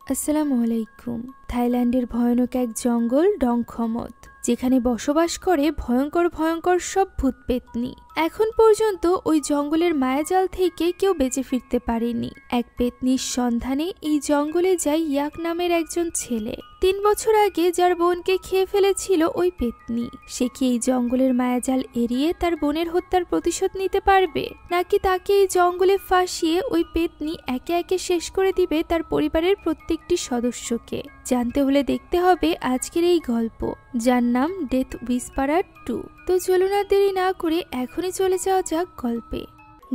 আসসালামু আলাইকুম। থাইল্যান্ডের ভয়ানক এক জঙ্গল ডংখমত, যেখানে বসবাস করে ভয়ঙ্কর ভয়ঙ্কর সব ভূতপেত্নী। এখন পর্যন্ত ওই জঙ্গলের মায়াজাল থেকে কেউ বেঁচে ফিরতে পারেনি। এক পেত্নীর সন্ধানে এই জঙ্গলে যায় ইয়াক নামের একজন ছেলে। 3 বছর আগে যার বোনকে খেয়ে ফেলেছিল ওই পেত্নী, সে কি এই জঙ্গলের মায়াজাল এড়িয়ে তার বোনের হত্যার প্রতিশোধ নিতে পারবে, নাকি তাকে এই জঙ্গলে ফাঁসিয়ে ওই পেত্নী একে একে শেষ করে দিবে তার পরিবারের প্রত্যেকটি সদস্যকে? জানতে হলে দেখতে হবে আজকের এই গল্প, যার নাম ডেথ হুইসপারার 2। তো চলুন আর দেরি না করে এখনই চলে যাওয়া যাক গল্পে।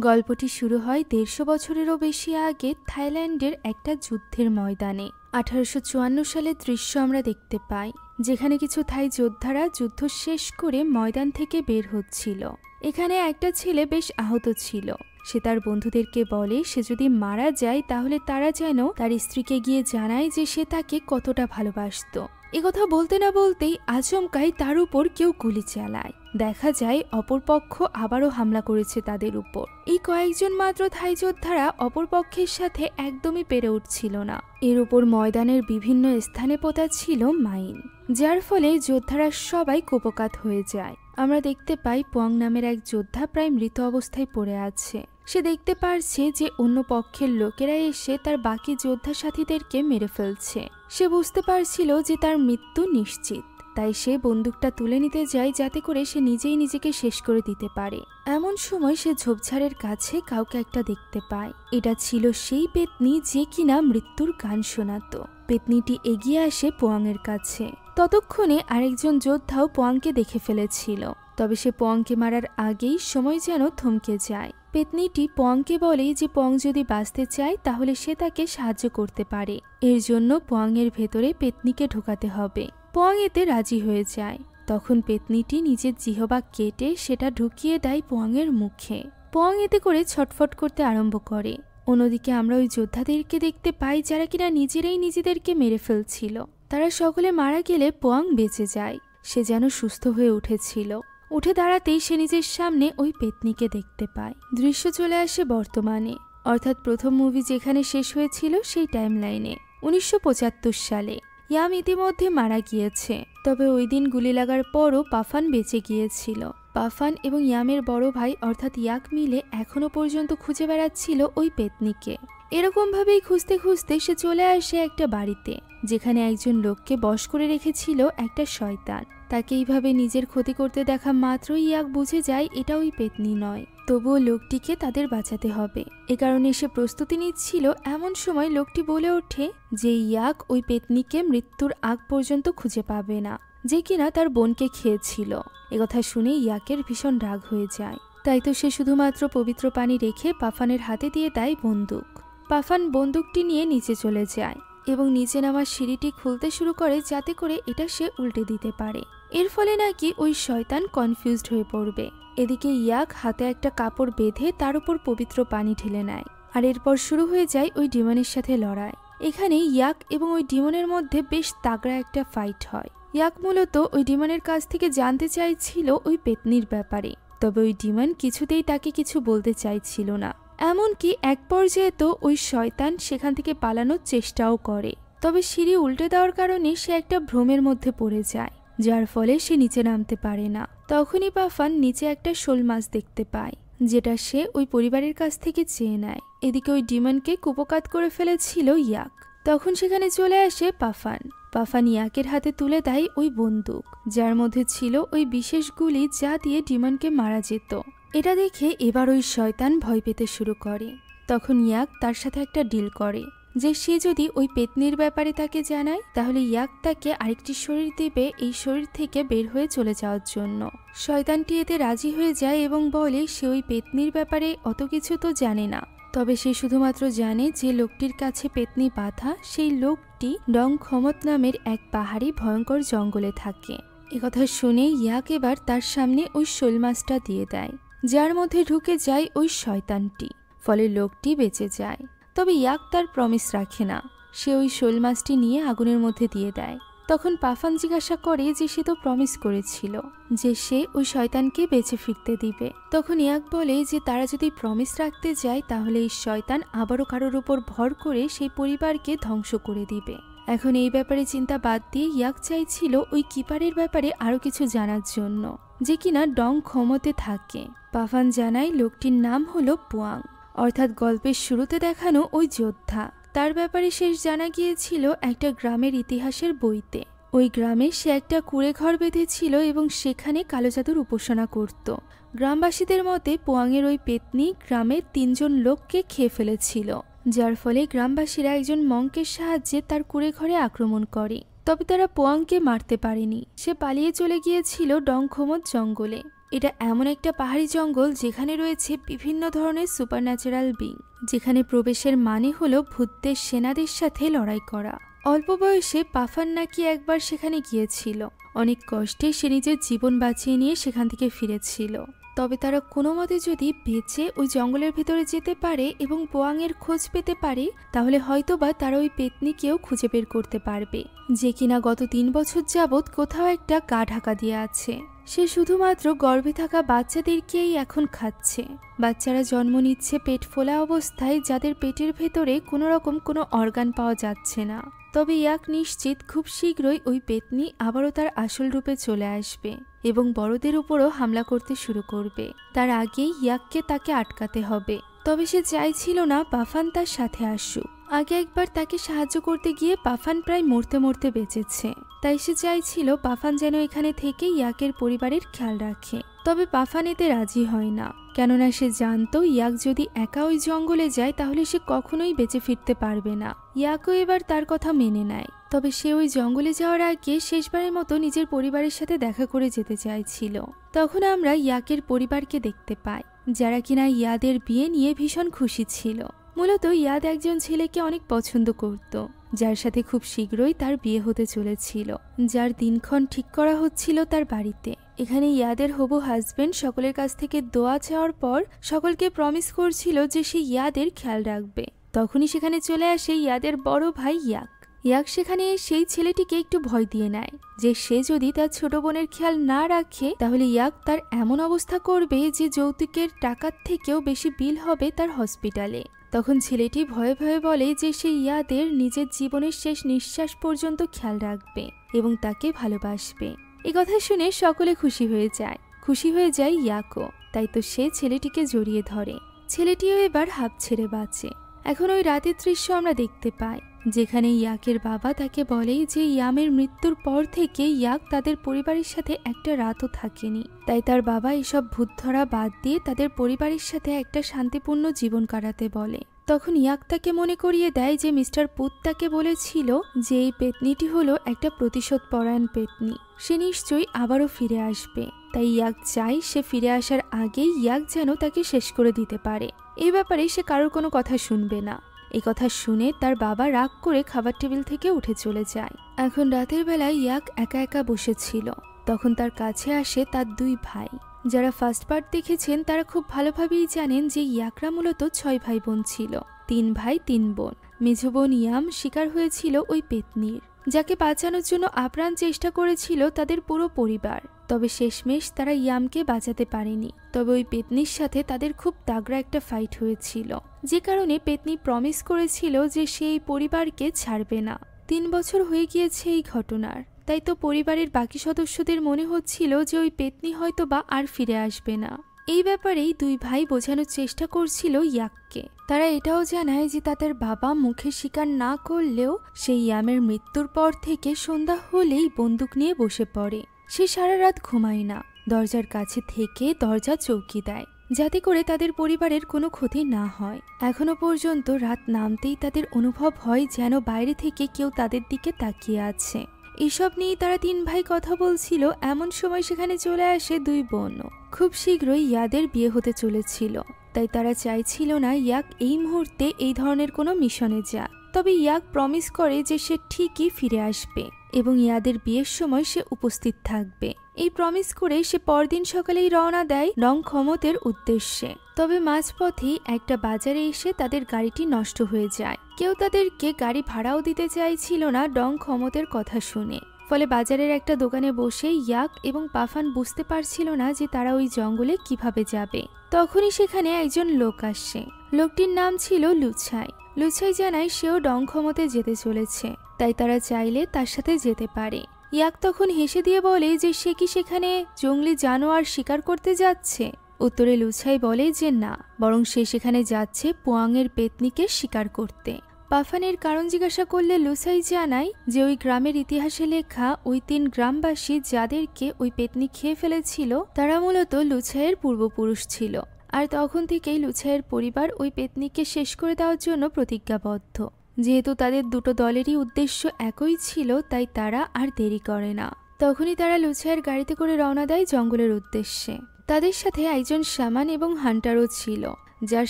গল্পটি শুরু হয় 150 বছরেরও বেশি আগে থাইল্যান্ডের একটা যুদ্ধের ময়দানে। 1854 সালের দৃশ্য আমরা দেখতে পাই, যেখানে কিছু থাই যোদ্ধারা যুদ্ধ শেষ করে ময়দান থেকে বের হচ্ছিল। এখানে একটা ছেলে বেশ আহত ছিল। সে তার বন্ধুদেরকে বলে সে যদি মারা যায় তাহলে তারা যেন তার স্ত্রীকে গিয়ে জানায় যে সে তাকে কতটা ভালোবাসতো। একথা বলতে না বলতেই আচমকাই তার উপর কেউ গুলি চালায়। দেখা যায় অপরপক্ষ আবারও হামলা করেছে তাদের উপর। এই কয়েকজন মাত্র থাই যোদ্ধারা অপরপক্ষের সাথে একদমই পেরে উঠছিল না। এর উপর ময়দানের বিভিন্ন স্থানে পোতা ছিল মাইন, যার ফলে যোদ্ধারা সবাই কোপকাত হয়ে যায়। আমরা দেখতে পাই পোয়াং নামের এক যোদ্ধা প্রায় মৃত অবস্থায় পড়ে আছে। সে দেখতে পারছে যে অন্য পক্ষের লোকেরা এসে তার বাকি যোদ্ধা সাথীদেরকে মেরে ফেলছে। সে বুঝতে পারছিল যে তার মৃত্যু নিশ্চিত, তাই সে বন্দুকটা তুলে নিতে যায় যাতে করে সে নিজেই নিজেকে শেষ করে দিতে পারে। এমন সময় সে ঝোপঝাড়ের কাছে কাউকে একটা দেখতে পায়। এটা ছিল সেই পেত্নী যে কিনা মৃত্যুর গান শোনাতো। পেত্নীটি এগিয়ে আসে পোয়াংয়ের কাছে। ততক্ষণে আরেকজন যোদ্ধাও পোয়াংকে দেখে ফেলেছিল, তবে সে পোয়াংকে মারার আগেই সময় যেন থমকে যায়। পেত্নীটি পোয়াংকে বলে যে পোয়াং যদি বাঁচতে চায় তাহলে সে তাকে সাহায্য করতে পারে। এর জন্য পোয়াংয়ের ভেতরে পেত্নীকে ঢোকাতে হবে। পোয়াং এতে রাজি হয়ে যায়। তখন পেত্নীটি নিজের জিহবা কেটে সেটা ঢুকিয়ে দেয় পোয়াংয়ের মুখে। পোয়াং এতে করে ছটফট করতে আরম্ভ করে। অন্যদিকে আমরা ওই যোদ্ধাদেরকে দেখতে পাই যারা কিনা নিজেরাই নিজেদেরকে মেরে ফেলছিল। তারা সকলে মারা গেলে পোয়াং বেঁচে যায়। সে যেন সুস্থ হয়ে উঠেছিল। উঠে দাঁড়াতেই সে নিজের সামনে ওই পেত্নীকে দেখতে পায়। দৃশ্য চলে আসে বর্তমানে, অর্থাৎ প্রথম মুভি যেখানে শেষ হয়েছিল সেই টাইম লাইনে 1975 সালে। ইয়াম ইতিমধ্যে মারা গিয়েছে, তবে ওই দিন গুলি লাগার পরও পাফান বেঁচে গিয়েছিল। পাফান এবং ইয়ামের বড় ভাই অর্থাৎ ইয়াক মিলে এখনো পর্যন্ত খুঁজে বেড়াচ্ছিল ওই পেত্নীকে। এরকম ভাবেই খুঁজতে খুঁজতে সে চলে আসে একটা বাড়িতে, যেখানে একজন লোককে বশ করে রেখেছিল একটা শয়তান। তাকে এইভাবে নিজের ক্ষতি করতে দেখা মাত্রই ইয়াক বুঝে যায় এটা ওই পেত্নী নয়, তবুও লোকটিকে তাদের বাঁচাতে হবে। এ কারণে সে প্রস্তুতি নিচ্ছিল। এমন সময় লোকটি বলে ওঠে যে ইয়াক ওই পেত্নীকে মৃত্যুর আগ পর্যন্ত খুঁজে পাবে না, যে কিনা তার বোনকে খেয়েছিল। একথা শুনে ইয়াকের ভীষণ রাগ হয়ে যায়। তাই তো সে শুধুমাত্র পবিত্র পানি রেখে পাফানের হাতে দিয়ে দেয় বন্দুক। পাফান বন্দুকটি নিয়ে নিচে চলে যায় এবং নিচে নামার সিঁড়িটি খুলতে শুরু করে যাতে করে এটা সে উল্টে দিতে পারে। এর ফলে নাকি ওই শয়তান কনফিউজড হয়ে পড়বে। এদিকে ইয়াক হাতে একটা কাপড় বেঁধে তার উপর পবিত্র পানি ঢেলে নেয়, আর এরপর শুরু হয়ে যায় ওই ডিমনের সাথে লড়াই। এখানে ইয়াক এবং ওই ডিমনের মধ্যে বেশ তাগড়া একটা ফাইট হয়। ইয়াক মূলত ওই ডিমনের কাছ থেকে জানতে চাইছিল ওই পেত্নীর ব্যাপারে, তবে ওই ডিমন কিছুতেই তাকে কিছু বলতে চাইছিল না। এমনকি এক পর্যায়ে তো ওই শয়তান সেখান থেকে পালানোর চেষ্টাও করে, তবে সিঁড়ি উল্টে দেওয়ার কারণে সে একটা ভ্রমের মধ্যে পড়ে যায়, যার ফলে সে নিচে নামতে পারে না। তখনই পাফান নিচে একটা শোল মাছ দেখতে পায়, যেটা সে ওই পরিবারের কাছ থেকে চেয়ে নেয়। এদিকে ওই ডিমনকে কুপকাত করে ফেলেছিল ইয়াক। তখন সেখানে চলে আসে পাফান। পাফান ইয়াকের হাতে তুলে দেয় ওই বন্দুক, যার মধ্যে ছিল ওই বিশেষ গুলি যা দিয়ে ডিমনকে মারা যেত। এটা দেখে এবার ওই শয়তান ভয় পেতে শুরু করে। তখন ইয়াক তার সাথে একটা ডিল করে যে সে যদি ওই পেত্নীর ব্যাপারে তাকে জানায় তাহলে ইয়াক তাকে আরেকটি শরীর দেবে এই শরীর থেকে বের হয়ে চলে যাওয়ার জন্য। শয়তানটি এতে রাজি হয়ে যায় এবং বলে সে ওই পেত্নীর ব্যাপারে অত কিছু তো জানে না, তবে সে শুধুমাত্র জানে যে লোকটির কাছে পেত্নী বাঁধা, সেই লোকটি ডংখমত নামের এক পাহাড়ি ভয়ঙ্কর জঙ্গলে থাকে। একথা শুনে ইয়াক এবার তার সামনে ওই শোল মাছটা দিয়ে দেয়, যার মধ্যে ঢুকে যায় ওই শয়তানটি। ফলে লোকটি বেঁচে যায়। তবে ইয়াক তার প্রমিস রাখে না। সে ওই শোল মাছটি নিয়ে আগুনের মধ্যে দিয়ে দেয়। তখন পাফান জিজ্ঞাসা করে যে সে তো প্রমিস করেছিল যে সে ওই শয়তানকে বেঁচে ফিরতে দিবে। তখন ইয়াক বলে যে তারা যদি প্রমিস রাখতে যায় তাহলে এই শয়তান আবারও কারোর উপর ভর করে সেই পরিবারকে ধ্বংস করে দিবে। এখন এই ব্যাপারে চিন্তা বাদ দিয়ে ইয়াক চাইছিল ওই কিপারের ব্যাপারে আরো কিছু জানার জন্য, যে কিনা ডং ক্ষমতে থাকে। পাফান জানায় লোকটির নাম হলো পুয়াং, অর্থাৎ গল্পের শুরুতে দেখানো ওই যোদ্ধা। তার ব্যাপারে শেষ জানা গিয়েছিল একটা গ্রামের ইতিহাসের বইতে। ওই গ্রামে সে একটা কুঁড়ে ঘর বেঁধেছিল এবং সেখানে কালো জাদুর উপাসনা করত। গ্রামবাসীদের মতে পোয়াংয়ের ওই পেতনি গ্রামের 3 জন লোককে খেয়ে ফেলেছিল, যার ফলে গ্রামবাসীরা একজন মঙ্কের সাহায্যে তার কুঁড়ে ঘরে আক্রমণ করে। তবে তারা পোয়াংকে মারতে পারেনি, সে পালিয়ে চলে গিয়েছিল ডংখমত জঙ্গলে। এটা এমন একটা পাহাড়ি জঙ্গল যেখানে রয়েছে বিভিন্ন ধরনের সুপারন্যাচারাল বিং, যেখানে প্রবেশের মানে হলো ভূতদের সেনাদের সাথে লড়াই করা। অল্প বয়সে পাফান নাকি একবার সেখানে গিয়েছিল, অনেক কষ্টে সে নিজের জীবন বাঁচিয়ে নিয়ে সেখান থেকে ফিরেছিল। তবে তারা কোনো মতে যদি বেঁচে ওই জঙ্গলের ভেতরে যেতে পারে এবং পোয়াংয়ের খোঁজ পেতে পারে তাহলে হয়তোবা তারা ওই পেতনিকেও খুঁজে বের করতে পারবে, যে কিনা গত 3 বছর যাবৎ কোথাও একটা গা ঢাকা দিয়ে আছে। সে শুধুমাত্র গর্ভে থাকা বাচ্চাদেরকেই এখন খাচ্ছে। বাচ্চারা জন্ম নিচ্ছে পেট ফোলা অবস্থায়, যাদের পেটের ভেতরে কোনো রকম কোনো অর্গান পাওয়া যাচ্ছে না। তবে ইয়াক নিশ্চিত খুব শীঘ্রই ওই পেতনি আবারও তার আসল রূপে চলে আসবে এবং বড়দের উপরও হামলা করতে শুরু করবে। তার আগেই ইয়াককে তাকে আটকাতে হবে। তবে সে চাইছিল না পাফান তার সাথে আসুক। আগে একবার তাকে সাহায্য করতে গিয়ে পাফান প্রায় মরতে মরতে বেঁচেছে, তাই সে চাইছিল পাফান যেন এখানে থেকে ইয়াকের পরিবারের খেয়াল রাখে। তবে পাফান এতে রাজি হয় না, কেননা সে জানতো ইয়াক যদি একা ওই জঙ্গলে যায় তাহলে সে কখনোই বেঁচে ফিরতে পারবে না। ইয়াকও এবার তার কথা মেনে নেয়। তবে সে ওই জঙ্গলে যাওয়ার আগে শেষবারের মতো নিজের পরিবারের সাথে দেখা করে যেতে চাইছিল। তখন আমরা ইয়াকের পরিবারকে দেখতে পাই, যারা কিনা ইয়াদের বিয়ে নিয়ে ভীষণ খুশি ছিল। মূলত ইয়াদ একজন ছেলেকে অনেক পছন্দ করত, যার সাথে খুব শীঘ্রই তার বিয়ে হতে চলেছিল, যার দিনক্ষণ ঠিক করা হচ্ছিল তার বাড়িতে। এখানে ইয়াদের হবু হাজবেন্ড সকলের কাছ থেকে দোয়া চাওয়ার পর সকলকে প্রমিস করছিল যে সে ইয়াদের খেয়াল রাখবে। তখনই সেখানে চলে আসে ইয়াদের বড় ভাই ইয়াক। ইয়াক সেখানে সেই ছেলেটিকে একটু ভয় দিয়ে নেয় যে সে যদি তার ছোট বোনের খেয়াল না রাখে তাহলে ইয়াক তার এমন অবস্থা করবে যে যৌতুকের টাকার থেকেও বেশি বিল হবে তার হসপিটালে। তখন ছেলেটি ভয়ে ভয়ে বলে যে সে ইয়াদের নিজের জীবনের শেষ নিঃশ্বাস পর্যন্ত খেয়াল রাখবে এবং তাকে ভালোবাসবে। এই কথা শুনে সকলে খুশি হয়ে যায় ইয়াকও। তাই তো সে ছেলেটিকে জড়িয়ে ধরে। ছেলেটিও এবার হাঁপ ছেড়ে বাঁচে। এখন ওই রাতের দৃশ্য আমরা দেখতে পাই, যেখানে ইয়াকের বাবা তাকে বলে যে ইয়ামের মৃত্যুর পর থেকে ইয়াক তাদের পরিবারের সাথে একটা রাতও থাকেনি। তাই তার বাবা এসব ভূত ধরা বাদ দিয়ে তাদের পরিবারের সাথে একটা শান্তিপূর্ণ জীবন কাটাতে বলে। তখন ইয়াক তাকে মনে করিয়ে দেয় যে মিস্টার পুত তাকে বলেছিল যে এই পেতনিটি হলো একটা প্রতিশোধ পরায়ণ পেতনি, সে নিশ্চয়ই আবারও ফিরে আসবে। তাই ইয়াক চাই সে ফিরে আসার আগেই ইয়াক যেন তাকে শেষ করে দিতে পারে। এই ব্যাপারে সে কারোর কোনো কথা শুনবে না। এই কথা শুনে তার বাবা রাগ করে খাবার টেবিল থেকে উঠে চলে যায়। এখন রাতের বেলায় ইয়াক একা একা বসেছিল। তখন তার কাছে আসে তার 2 ভাই। যারা ফার্স্ট পার্ট দেখেছেন তারা খুব ভালোভাবেই জানেন যে ইয়াকরা মূলত 6 ভাই বোন ছিল, 3 ভাই 3 বোন। মেঝো বোন ইয়াম শিকার হয়েছিল ওই পেতনির, যাকে বাঁচানোর জন্য আপ্রাণ চেষ্টা করেছিল তাদের পুরো পরিবার। তবে শেষমেশ তারা ইয়ামকে বাঁচাতে পারেনি। তবে ওই পেতনির সাথে তাদের খুব তাগড়া একটা ফাইট হয়েছিল, যে কারণে পেতনি প্রমিস করেছিল যে সে এই পরিবারকে ছাড়বে না। 3 বছর হয়ে গিয়েছে এই ঘটনার, তাই তো পরিবারের বাকি সদস্যদের মনে হচ্ছিল যে ওই পেতনি হয়তো বা আর ফিরে আসবে না। এই ব্যাপারেই 2 ভাই বোঝানোর চেষ্টা করছিল ইয়াককে। তারা এটাও জানায় যে তাদের বাবা মুখে স্বীকার না করলেও সেই ইয়ামের মৃত্যুর পর থেকে সন্ধ্যা হলেই বন্দুক নিয়ে বসে পড়ে। সে সারা রাত ঘুমায় না, দরজার কাছে থেকে দরজা চৌকি দেয় যাতে করে তাদের পরিবারের কোনো ক্ষতি না হয়। এখনো পর্যন্ত রাত নামতেই তাদের অনুভব হয় যেন বাইরে থেকে কেউ তাদের দিকে তাকিয়ে আছে। এসব নিয়েই তারা 3 ভাই কথা বলছিল। এমন সময় সেখানে চলে আসে 2 বোন। খুব শীঘ্রই ইয়াদের বিয়ে হতে চলেছিল, তাই তারা চাইছিল না ইয়াক এই মুহূর্তে এই ধরনের কোনো মিশনে যাক। তবে ইয়াক প্রমিস করে যে সে ঠিকই ফিরে আসবে এবং ইয়াদের বিয়ের সময় সে উপস্থিত থাকবে। এই প্রমিস করে সে পরদিন সকালেই রওনা দেয় ডং ক্ষমতের উদ্দেশ্যে। তবে মাঝপথেই একটা বাজারে এসে তাদের গাড়িটি নষ্ট হয়ে যায়। কেউ তাদেরকে গাড়ি ভাড়াও দিতে চাইছিল না ডং ক্ষমতের কথা শুনে। ফলে বাজারের একটা দোকানে বসে ইয়াক এবং পাফান বুঝতে পারছিল না যে তারা ওই জঙ্গলে কিভাবে যাবে। তখনই সেখানে একজন লোক আসে। লোকটির নাম ছিল লুছাই। লুছাই জানায় সেও ডংখমতে যেতে চলেছে, তাই তারা চাইলে তার সাথে যেতে পারে। ইয়াক তখন হেসে দিয়ে বলে যে সে কি সেখানে জঙ্গলি জানোয়ার শিকার করতে যাচ্ছে। উত্তরে লুছাই বলে যে না, বরং সে সেখানে যাচ্ছে পোয়াংয়ের পেতনিকে শিকার করতে। পাফানের কারণ জিজ্ঞাসা করলে লুছাই জানায় যে ওই গ্রামের ইতিহাসে লেখা ওই 3 গ্রামবাসী যাদেরকে ওই পেতনি খেয়ে ফেলেছিল তারা মূলত লুছাইয়ের পূর্বপুরুষ ছিল, আর তখন থেকেই লুছাইয়ের পরিবার ওই পেতনিকে শেষ করে দেওয়ার জন্য প্রতিজ্ঞাবদ্ধ। যেহেতু তাদের দুটো দলেরই উদ্দেশ্য একই ছিল, তাই তারা আর দেরি করে না। তখনই তারা লুছাইয়ের গাড়িতে করে রওনা দেয় জঙ্গলের উদ্দেশ্যে। তাদের সাথে একজন শামান এবং হান্টারও ছিল, যার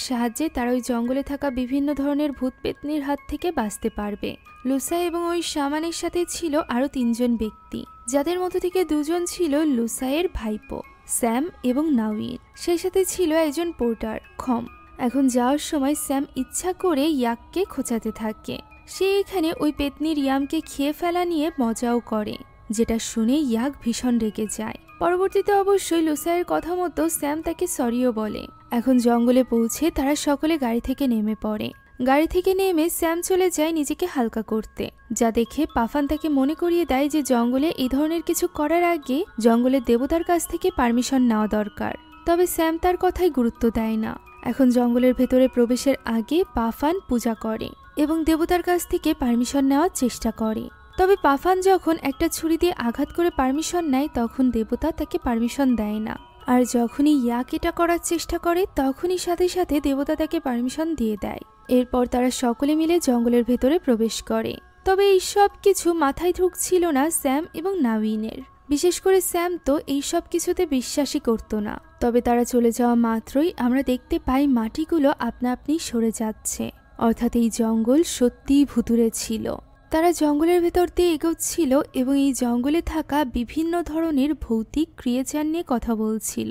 সাহায্যে তারা ওই জঙ্গলে থাকা বিভিন্ন ধরনের ভূত পেতনির হাত থেকে বাঁচতে পারবে। লুসাই এবং ওই শামানের সাথে ছিল আরও 3 জন ব্যক্তি, যাদের মধ্যে থেকে 2 জন ছিল লুসাইয়ের ভাইপো স্যাম এবং নাউইন। সেই সাথে ছিল একজন পোর্টার খম। এখন যাওয়ার সময় স্যাম ইচ্ছা করে ইয়াককে খোঁচাতে থাকে। সে এখানে ওই পেতনির ইয়ামকে খেয়ে ফেলা নিয়ে মজাও করে, যেটা শুনে ইয়াক ভীষণ রেগে যায়। পরবর্তীতে অবশ্যই লুসাইয়ের কথা মতো স্যাম তাকে সরিও বলে। এখন জঙ্গলে পৌঁছে তারা সকলে গাড়ি থেকে নেমে পড়ে। গাড়ি থেকে নেমে স্যাম চলে যায় নিজেকে হালকা করতে, যা দেখে পাফান তাকে মনে করিয়ে দেয় যে জঙ্গলে এই ধরনের কিছু করার আগে জঙ্গলের দেবতার কাছ থেকে পারমিশন নেওয়া দরকার। তবে স্যাম তার কথায় গুরুত্ব দেয় না। এখন জঙ্গলের ভেতরে প্রবেশের আগে পাফান পূজা করে এবং দেবতার কাছ থেকে পারমিশন নেওয়ার চেষ্টা করে। তবে পাফান যখন একটা ছুরি দিয়ে আঘাত করে পারমিশন নেয় তখন দেবতা তাকে পারমিশন দেয় না, আর যখনই ইয়াক এটা করার চেষ্টা করে তখনই সাথে সাথে দেবতা তাকে পারমিশন দিয়ে দেয়। এরপর তারা সকলে মিলে জঙ্গলের ভেতরে প্রবেশ করে। তবে এই সব কিছু মাথায় ঢুকছিল না স্যাম এবং নাউইনের। বিশেষ করে স্যাম তো এই সব কিছুতে বিশ্বাসই করতো না। তবে তারা চলে যাওয়া মাত্রই আমরা দেখতে পাই মাটিগুলো আপনা আপনি সরে যাচ্ছে, অর্থাৎ এই জঙ্গল সত্যিই ভুতুড়ে ছিল। তারা জঙ্গলের ভেতর দিয়ে এগোচ্ছিল এবং এই জঙ্গলে থাকা বিভিন্ন ধরনের ভৌতিক ক্রিয়েচার নিয়ে কথা বলছিল।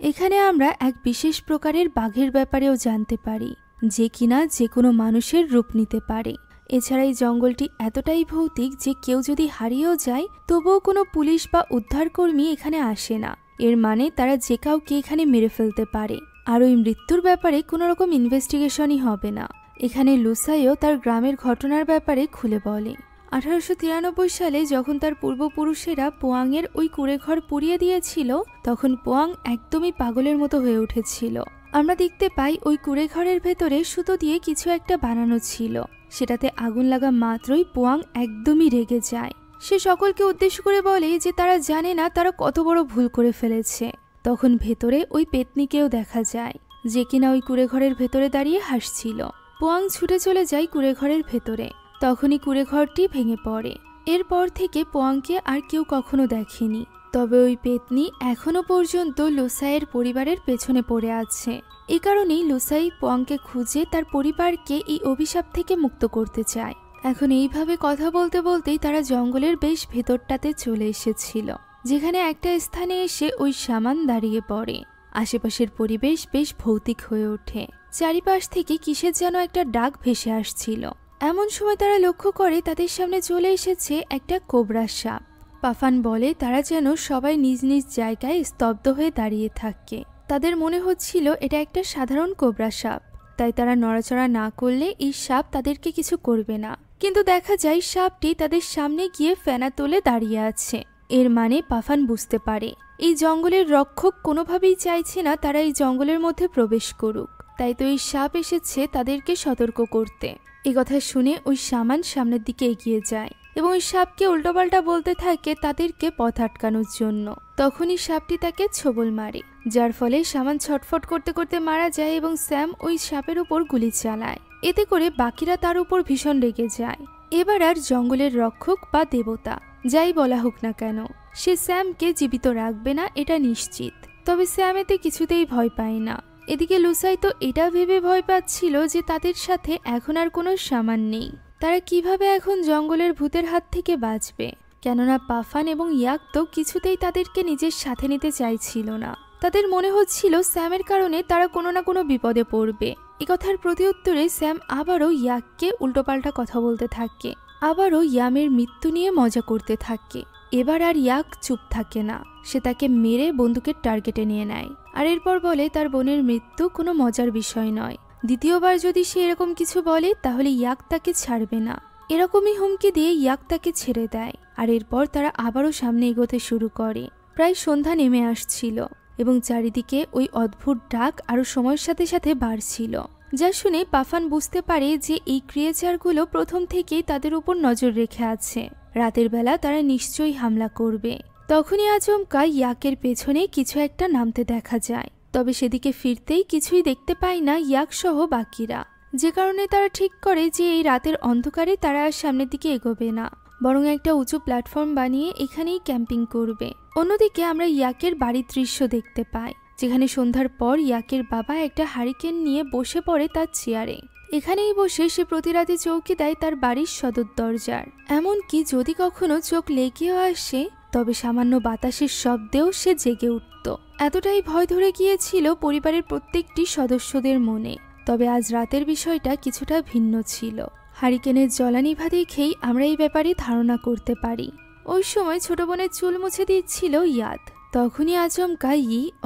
এখানে আমরা এক বিশেষ প্রকারের বাঘের ব্যাপারেও জানতে পারি, যে কিনা যে কোনো মানুষের রূপ নিতে পারে। এছাড়া এই জঙ্গলটি এতটাই ভৌতিক যে কেউ যদি হারিয়েও যায় তবুও কোনো পুলিশ বা উদ্ধারকর্মী এখানে আসে না। এর মানে তারা যে কাউকে এখানে মেরে ফেলতে পারে, আর ওই মৃত্যুর ব্যাপারে কোনো রকম ইনভেস্টিগেশনই হবে না। এখানে লুসাইও তার গ্রামের ঘটনার ব্যাপারে খুলে বলে। 1893 সালে যখন তার পূর্বপুরুষেরা পোয়াংয়ের ওই কুঁড়েঘর পুড়িয়ে দিয়েছিল তখন পোয়াং একদমই পাগলের মতো হয়ে উঠেছিল। আমরা দেখতে পাই ওই কুঁড়েঘরের ভেতরে সুতো দিয়ে কিছু একটা বানানো ছিল। সেটাতে আগুন লাগা মাত্রই পোয়াং একদমই রেগে যায়। সে সকলকে উদ্দেশ্য করে বলে যে তারা জানে না তারা কত বড় ভুল করে ফেলেছে। তখন ভেতরে ওই পেতনিকেও দেখা যায়, যে কিনা ওই কুঁড়েঘরের ভেতরে দাঁড়িয়ে হাসছিল। পোয়াং ছুটে চলে যায় কুঁড়েঘরের ভেতরে। তখনই কুঁড়েঘরটি ভেঙে পড়ে। এরপর থেকে পোয়াংকে আর কেউ কখনো দেখেনি। তবে ওই পেতনি এখনো পর্যন্ত লুসাইয়ের পরিবারের পেছনে পড়ে আছে। এই কারণেই লুসাই পোয়াংকে খুঁজে তার পরিবারকে এই অভিশাপ থেকে মুক্ত করতে চায়। এখন এইভাবে কথা বলতে বলতেই তারা জঙ্গলের বেশ ভেতরটাতে চলে এসেছিল, যেখানে একটা স্থানে এসে ওই শামান দাঁড়িয়ে পড়ে। আশেপাশের পরিবেশ বেশ ভৌতিক হয়ে ওঠে। চারিপাশ থেকে কিসের যেন একটা ডাক ভেসে আসছিল। এমন সময় তারা লক্ষ্য করে তাদের সামনে চলে এসেছে একটা কোবরা সাপ। পাফান বলে তারা যেন সবাই নিজ নিজ জায়গায় স্তব্ধ হয়ে দাঁড়িয়ে থাকে। তাদের মনে হচ্ছিল এটা একটা সাধারণ কোবরা সাপ, তাই তারা নড়াচড়া না করলে এই সাপ তাদেরকে কিছু করবে না। কিন্তু দেখা যায় সাপটি তাদের সামনে গিয়ে ফেনা তুলে দাঁড়িয়ে আছে। এর মানে পাফান বুঝতে পারে এই জঙ্গলের রক্ষক কোনোভাবেই চাইছে না তারা এই জঙ্গলের মধ্যে প্রবেশ করুক, তাই তো এই সাপ এসেছে তাদেরকে সতর্ক করতে। এই কথা শুনে ওই শামান সামনের দিকে এগিয়ে যায় এবং ওই সাপকে উল্টোপাল্টা বলতে থাকে তাদেরকে পথ আটকানোর জন্য। তখনই সাপটি তাকে ছোবল মারে, যার ফলে শামান ছটফট করতে করতে মারা যায় এবং স্যাম ওই সাপের উপর গুলি চালায়। এতে করে বাকিরা তার উপর ভীষণ রেগে যায়। এবার আর জঙ্গলের রক্ষক বা দেবতা যাই বলা হোক না কেন, সে স্যামকে জীবিত রাখবে না এটা নিশ্চিত। তবে স্যাম এতে কিছুতেই ভয় পায় না। এদিকে লুসাই তো এটা ভেবে ভয় পাচ্ছিল যে তাদের সাথে এখন আর কোনো শামান নেই। তারা কিভাবে এখন জঙ্গলের ভূতের হাত থেকে বাঁচবে, কেননা পাফান এবং ইয়াক তো কিছুতেই তাদেরকে নিজের সাথে নিতে চাইছিল না। তাদের মনে হচ্ছিল স্যামের কারণে তারা কোনো না কোনো বিপদে পড়বে। এ কথার প্রতিউত্তরে স্যাম আবারও ইয়াককে উল্টোপাল্টা কথা বলতে থাকে, আবারও ইয়ামের মৃত্যু নিয়ে মজা করতে থাকে। এবার আর ইয়াক চুপ থাকে না, সে তাকে মেরে বন্দুকের টার্গেটে নিয়ে নেয়। আর এরপর বলে তার বোনের মৃত্যু কোনো মজার বিষয় নয়, দ্বিতীয়বার যদি সে এরকম কিছু বলে তাহলে ইয়াক তাকে ছাড়বে না। এরকমই হুমকি দিয়ে ইয়াক তাকে ছেড়ে দেয়। আর এরপর তারা আবারও সামনে এগোতে শুরু করে। প্রায় সন্ধ্যা নেমে আসছিল এবং চারিদিকে ওই অদ্ভুত ডাক আরও সময়ের সাথে সাথে বাড়ছিল, যা শুনে পাফান বুঝতে পারে যে এই ক্রিয়েচারগুলো প্রথম থেকেই তাদের উপর নজর রেখে আছে। রাতের বেলা তারা নিশ্চয়ই হামলা করবে। তখনই আচমকা ইয়াকের পেছনে কিছু একটা নামতে দেখা যায়, তবে সেদিকে ফিরতেই কিছুই দেখতে পায় না ইয়াক সহ বাকিরা, যে কারণে তারা ঠিক করে যে এই রাতের অন্ধকারে তারা আর সামনের দিকে এগোবে না, বরং একটা উঁচু প্ল্যাটফর্ম বানিয়ে এখানেই ক্যাম্পিং করবে। অন্যদিকে আমরা ইয়াকের বাড়ির দৃশ্য দেখতে পাই, যেখানে সন্ধ্যার পর ইয়াকের বাবা একটা হারিকেন নিয়ে বসে পড়ে তার চেয়ারে। এখানেই বসে সে প্রতি রাতে চৌকি দেয় তার বাড়ির সদর দরজার। এমনকি যদি কখনো চোখ লেগেও আসে তবে সামান্য বাতাসের শব্দেও সে জেগে উঠত। এতটাই ভয় ধরে গিয়েছিল পরিবারের প্রত্যেকটি সদস্যদের মনে। তবে আজ রাতের বিষয়টা কিছুটা ভিন্ন ছিল। হারিকেনের জ্বলানিভা দেখেই আমরা এই ব্যাপারে ধারণা করতে পারি। ওই সময় ছোট বোনের চুল মুছে দিচ্ছিল ইয়াদ। তখনই আচমকা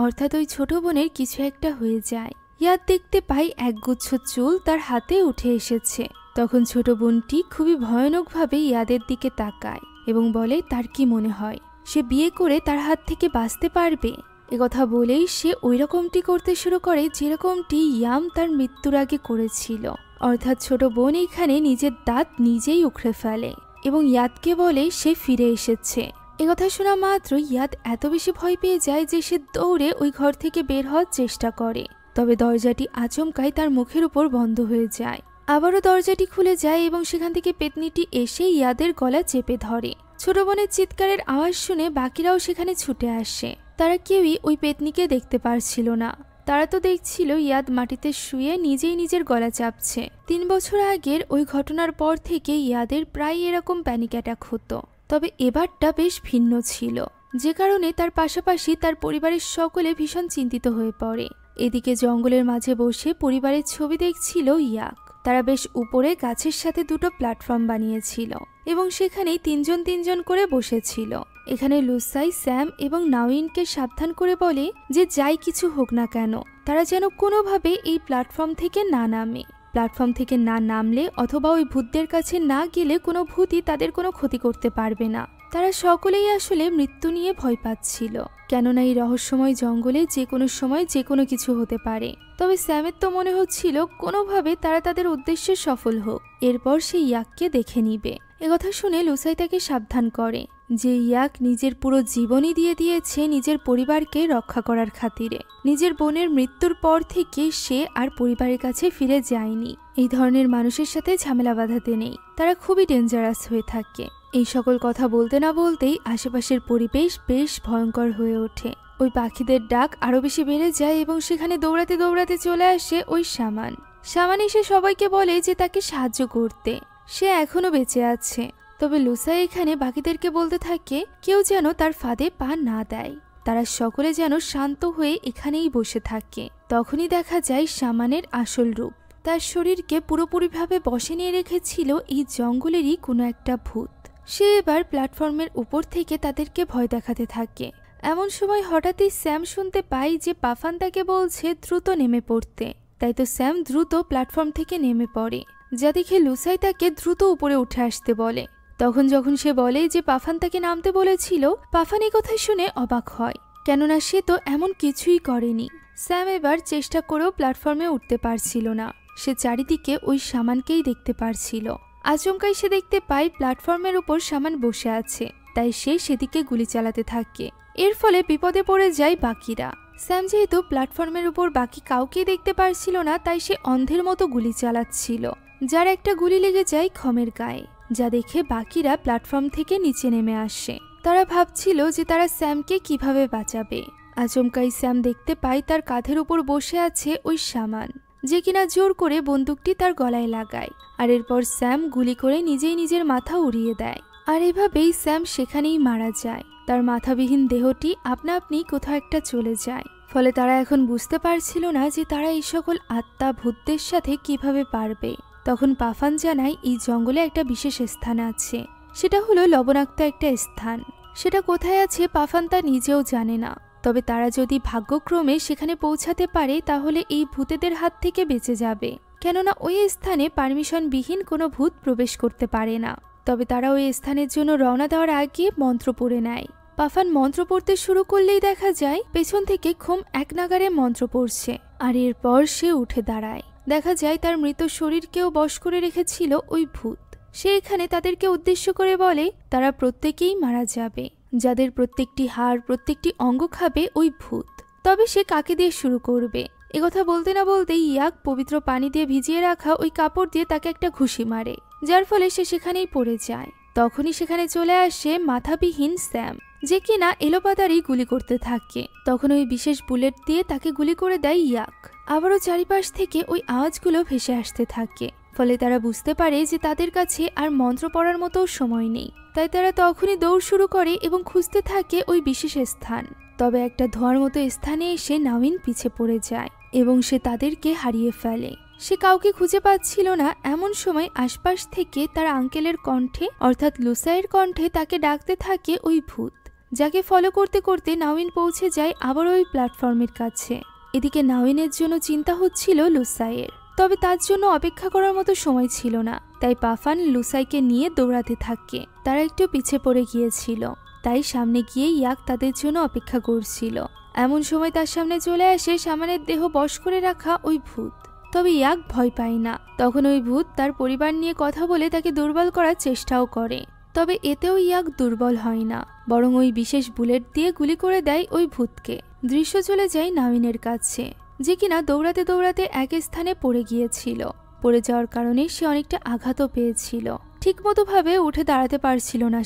অর্থাৎ ওই ছোট বোনের কিছু একটা হয়ে যায়। ইয়াদ দেখতে পাই একগুচ্ছ চুল তার হাতে উঠে এসেছে। তখন ছোট বোনটি খুবই ভয়ানকভাবে ইয়াদের দিকে তাকায় এবং বলে তার কি মনে হয় সে বিয়ে করে তার হাত থেকে বাঁচতে পারবে। একথা বলেই সে ওই রকমটি করতে শুরু করে যেরকমটি ইয়াম তার মৃত্যুর আগে করেছিল। অর্থাৎ ছোট বোন এখানে নিজের দাঁত নিজেই উখড়ে ফেলে এবং ইয়াদকে বলে সে ফিরে এসেছে। একথা শোনা মাত্র ইয়াদ এত বেশি ভয় পেয়ে যায় যে সে দৌড়ে ওই ঘর থেকে বের হওয়ার চেষ্টা করে। তবে দরজাটি আচমকাই তার মুখের উপর বন্ধ হয়ে যায়। আবারও দরজাটি খুলে যায় এবং সেখান থেকে পেতনিটি এসে ইয়াদের গলা চেপে ধরে। ছোট বোনের চিৎকারের আওয়াজ শুনে বাকিরাও সেখানে ছুটে আসে। তারা কেউই ওই পেতনিকে দেখতে পারছিল না। তারা তো দেখছিল ইয়াদ মাটিতে শুয়ে নিজেই নিজের গলা চাপছে। 3 বছর আগের ওই ঘটনার পর থেকে ইয়াদের প্রায় এরকম প্যানিক অ্যাটাক হতো, তবে এবারটা বেশ ভিন্ন ছিল, যে কারণে তার পাশাপাশি তার পরিবারের সকলে ভীষণ চিন্তিত হয়ে পড়ে। এদিকে জঙ্গলের মাঝে বসে পরিবারের ছবি দেখছিল ইয়াক। তারা বেশ উপরে গাছের সাথে দুটো প্ল্যাটফর্ম বানিয়েছিল এবং সেখানেই 3 জন করে বসেছিল। এখানে লুসাই, স্যাম এবং নাউইনকে সাবধান করে বলে যে যাই কিছু হোক না কেন তারা যেন কোনোভাবে এই প্ল্যাটফর্ম থেকে না নামে। প্ল্যাটফর্ম থেকে না নামলে অথবা ওই ভূতদের কাছে না গেলে কোনো ভূতই তাদের কোনো ক্ষতি করতে পারবে না। তারা সকলেই আসলে মৃত্যু নিয়ে ভয় পাচ্ছিল, কেননা এই রহস্যময় জঙ্গলে যে কোনো সময় যে কোনো কিছু হতে পারে। তবে স্যামের তো মনে হচ্ছিল কোনোভাবে তারা তাদের উদ্দেশ্যে সফল হোক, এরপর সে ইয়াককে দেখে নিবে। একথা শুনে লুসাই তাকে সাবধান করে যে ইয়াক নিজের পুরো জীবনই দিয়ে দিয়েছে নিজের পরিবারকে রক্ষা করার খাতিরে। নিজের বোনের মৃত্যুর পর থেকে সে আর পরিবারের কাছে ফিরে যায়নি। এই ধরনের মানুষের সাথে ঝামেলা বাঁধাতে নেই, তারা খুবই ডেঞ্জারাস হয়ে থাকে। এই সকল কথা বলতে না বলতেই আশেপাশের পরিবেশ বেশ ভয়ঙ্কর হয়ে ওঠে। ওই পাখিদের ডাক আরো বেশি বেড়ে যায় এবং সেখানে দৌড়াতে দৌড়াতে চলে আসে ওই সামান। সামান এসে সবাইকে বলে যে তাকে সাহায্য করতে, সে এখনো বেঁচে আছে। তবে লুসাই এখানে বাকিদেরকে বলতে থাকে কেউ যেন তার ফাঁদে পা না দেয়, তারা সকলে যেন শান্ত হয়ে এখানেই বসে থাকে। তখনই দেখা যায় সামানের আসল রূপ। তার শরীরকে পুরোপুরিভাবে বশে নিয়ে রেখেছিল এই জঙ্গলেরই কোনো একটা ভূত। সে এবার প্ল্যাটফর্মের উপর থেকে তাদেরকে ভয় দেখাতে থাকে। এমন সময় হঠাৎই স্যাম শুনতে পায় যে পাফান তাকে বলছে দ্রুত নেমে পড়তে। তাই তো স্যাম দ্রুত প্ল্যাটফর্ম থেকে নেমে পড়ে, যা দেখে লুসাই তাকে দ্রুত উপরে উঠে আসতে বলে। তখন যখন সে বলে যে পাফান তাকে নামতে বলেছিল, পাফান এই কথা শুনে অবাক হয়, কেননা সে তো এমন কিছুই করেনি। স্যাম এবার চেষ্টা করেও প্ল্যাটফর্মে উঠতে পারছিল না। সে চারিদিকে ওই সামানকেই দেখতে পারছিল। আচমকাই সে দেখতে পায় প্ল্যাটফর্মের উপর সামান বসে আছে, তাই সে সেদিকে গুলি চালাতে থাকে। এর ফলে বিপদে পড়ে যায় বাকিরা। স্যাম যেহেতু প্ল্যাটফর্মের উপর বাকি কাউকে দেখতে পারছিল না, তাই সে অন্ধের মতো গুলি চালাচ্ছিল, যার একটা গুলি লেগে যায় খমের গায়ে, যা দেখে বাকিরা প্ল্যাটফর্ম থেকে নিচে নেমে আসে। তারা ভাবছিল যে তারা স্যামকে কিভাবে বাঁচাবে। আচমকাই স্যাম দেখতে পায় তার কাঁধের উপর বসে আছে ওই সামান, যে কিনা জোর করে বন্দুকটি তার গলায় লাগায়। আর এরপর স্যাম গুলি করে নিজেই নিজের মাথা উড়িয়ে দেয়। আর এভাবেই স্যাম সেখানেই মারা যায়। তার মাথাবিহীন দেহটি আপনা আপনি কোথাও একটা চলে যায়। ফলে তারা এখন বুঝতে পারছিল না যে তারা এই সকল আত্মা ভূতদের সাথে কিভাবে পারবে। তখন পাফান জানায় এই জঙ্গলে একটা বিশেষ স্থান আছে, সেটা হলো লবণাক্ত একটা স্থান। সেটা কোথায় আছে পাফান তা নিজেও জানে না। তবে তারা যদি ভাগ্যক্রমে সেখানে পৌঁছাতে পারে তাহলে এই ভূতেদের হাত থেকে বেঁচে যাবে, কেননা ওই স্থানে পারমিশনবিহীন কোনো ভূত প্রবেশ করতে পারে না। তবে তারা ওই স্থানের জন্য রওনা দেওয়ার আগে মন্ত্র পড়ে নেয়। পাফান মন্ত্র পড়তে শুরু করলেই দেখা যায় পেছন থেকে খুব এক নাগারে মন্ত্র পড়ছে, আর এরপর সে উঠে দাঁড়ায়। দেখা যায় তার মৃত শরীরকেও বশ করে রেখেছিল ওই ভূত। সে এখানে তাদেরকে উদ্দেশ্য করে বলে তারা প্রত্যেকেই মারা যাবে, যাদের প্রত্যেকটি হাড় প্রত্যেকটি অঙ্গ খাবে ওই ভূত। তবে সে কাকে দিয়ে শুরু করবে? একথা বলতে না বলতেই ইয়াক পবিত্র পানি দিয়ে ভিজিয়ে রাখা ওই কাপড় দিয়ে তাকে একটা ঘুষি মারে, যার ফলে সে সেখানেই পড়ে যায়। তখনই সেখানে চলে আসে মাথাবিহীন স্যাম, যে কিনা এলোপাতাড়ি গুলি করতে থাকে। তখন ওই বিশেষ বুলেট দিয়ে তাকে গুলি করে দেয় ইয়াক। আবারও চারিপাশ থেকে ওই আওয়াজগুলো ভেসে আসতে থাকে, ফলে তারা বুঝতে পারে যে তাদের কাছে আর মন্ত্র পড়ার মতো সময় নেই। তাই তারা তখনই দৌড় শুরু করে এবং খুঁজতে থাকে ওই বিশেষ স্থান। তবে একটা ধোঁয়ার মতো স্থানে এসে নাউইন পিছে পড়ে যায় এবং সে তাদেরকে হারিয়ে ফেলে। সে কাউকে খুঁজে পাচ্ছিল না। এমন সময় আশপাশ থেকে তার আঙ্কেলের কণ্ঠে অর্থাৎ লুসাইয়ের কণ্ঠে তাকে ডাকতে থাকে ওই ভূত, যাকে ফলো করতে করতে নাউইন পৌঁছে যায় আবার ওই প্ল্যাটফর্মের কাছে। এদিকে নাউইনের জন্য চিন্তা হচ্ছিল লুসাইয়ের, তবে তার জন্য অপেক্ষা করার মতো সময় ছিল না। তাই পাফান লুসাইকে নিয়ে দৌড়াতে থাকে। তারা একটু পিছে পড়ে গিয়েছিল, তাই সামনে গিয়ে ইয়াক তাদের জন্য অপেক্ষা করছিল। এমন সময় তার সামনে চলে আসে সামানের দেহ বশ করে রাখা ওই ভূত। তবে ইয়াক ভয় পায় না। তখন ওই ভূত তার পরিবার নিয়ে কথা বলে তাকে দুর্বল করার চেষ্টাও করে। তবে এতেও ইয়াক দুর্বল হয় না, বরং ওই বিশেষ বুলেট দিয়ে গুলি করে দেয় ওই ভূতকে। দৃশ্য চলে যায় নাউইনের কাছে, যে কিনা দৌড়াতে দৌড়াতে এক স্থানে পড়ে গিয়েছিল। পড়ে যাওয়ার কারণে সে অনেকটা আঘাতও পেয়েছিল। ঠিকমতো ভাবে উঠে দাঁড়াতে পারছিল না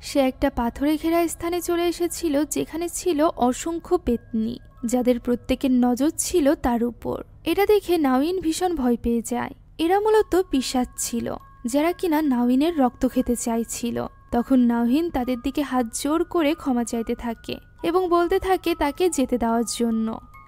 সে একটা পাথরে ঘেরা স্থানে চলে এসেছিল, যেখানে ছিল অসংখ্য পেতনি, যাদের প্রত্যেকের নজর ছিল তার উপর। এটা দেখে নাউইন ভীষণ ভয় পেয়ে যায়। এরা মূলত পিশাচ ছিল, যারা কিনা নাউইনের রক্ত খেতে চাইছিল। তখন নাউইন তাদের দিকে হাত জোর করে ক্ষমা চাইতে থাকে এবং বলতে থাকে তাকে যেতে দেওয়ার জন্য।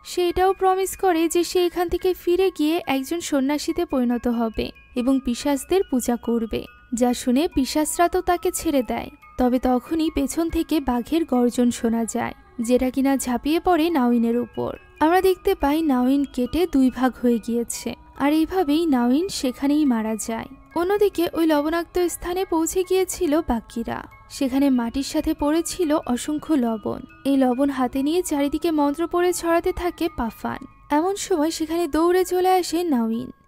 সে এটাও প্রমিস করে যে সে এখান থেকে ফিরে গিয়ে একজন সন্ন্যাসীতে পরিণত হবে এবং পিশাচদের পূজা করবে, যা শুনে পিশাচরা তো তাকে ছেড়ে দেয়। তবে তখনই পেছন থেকে বাঘের গর্জন শোনা যায়, যেটা কিনা ঝাঁপিয়ে পড়ে নাউইনের উপর। আমরা দেখতে পাই নাউইন কেটে দুই ভাগ হয়ে গিয়েছে, আর এইভাবেই নাউইন সেখানেই মারা যায়। অন্যদিকে ওই লবণাক্ত স্থানে পৌঁছে গিয়েছিল বাকিরা। সেখানে মাটির সাথে পড়েছিল অসংখ্য লবণ। এই লবণ হাতে নিয়ে চারিদিকে মন্ত্র পড়ে ছড়াতে থাকে পাফান। এমন সময় সেখানে দৌড়ে চলে আসে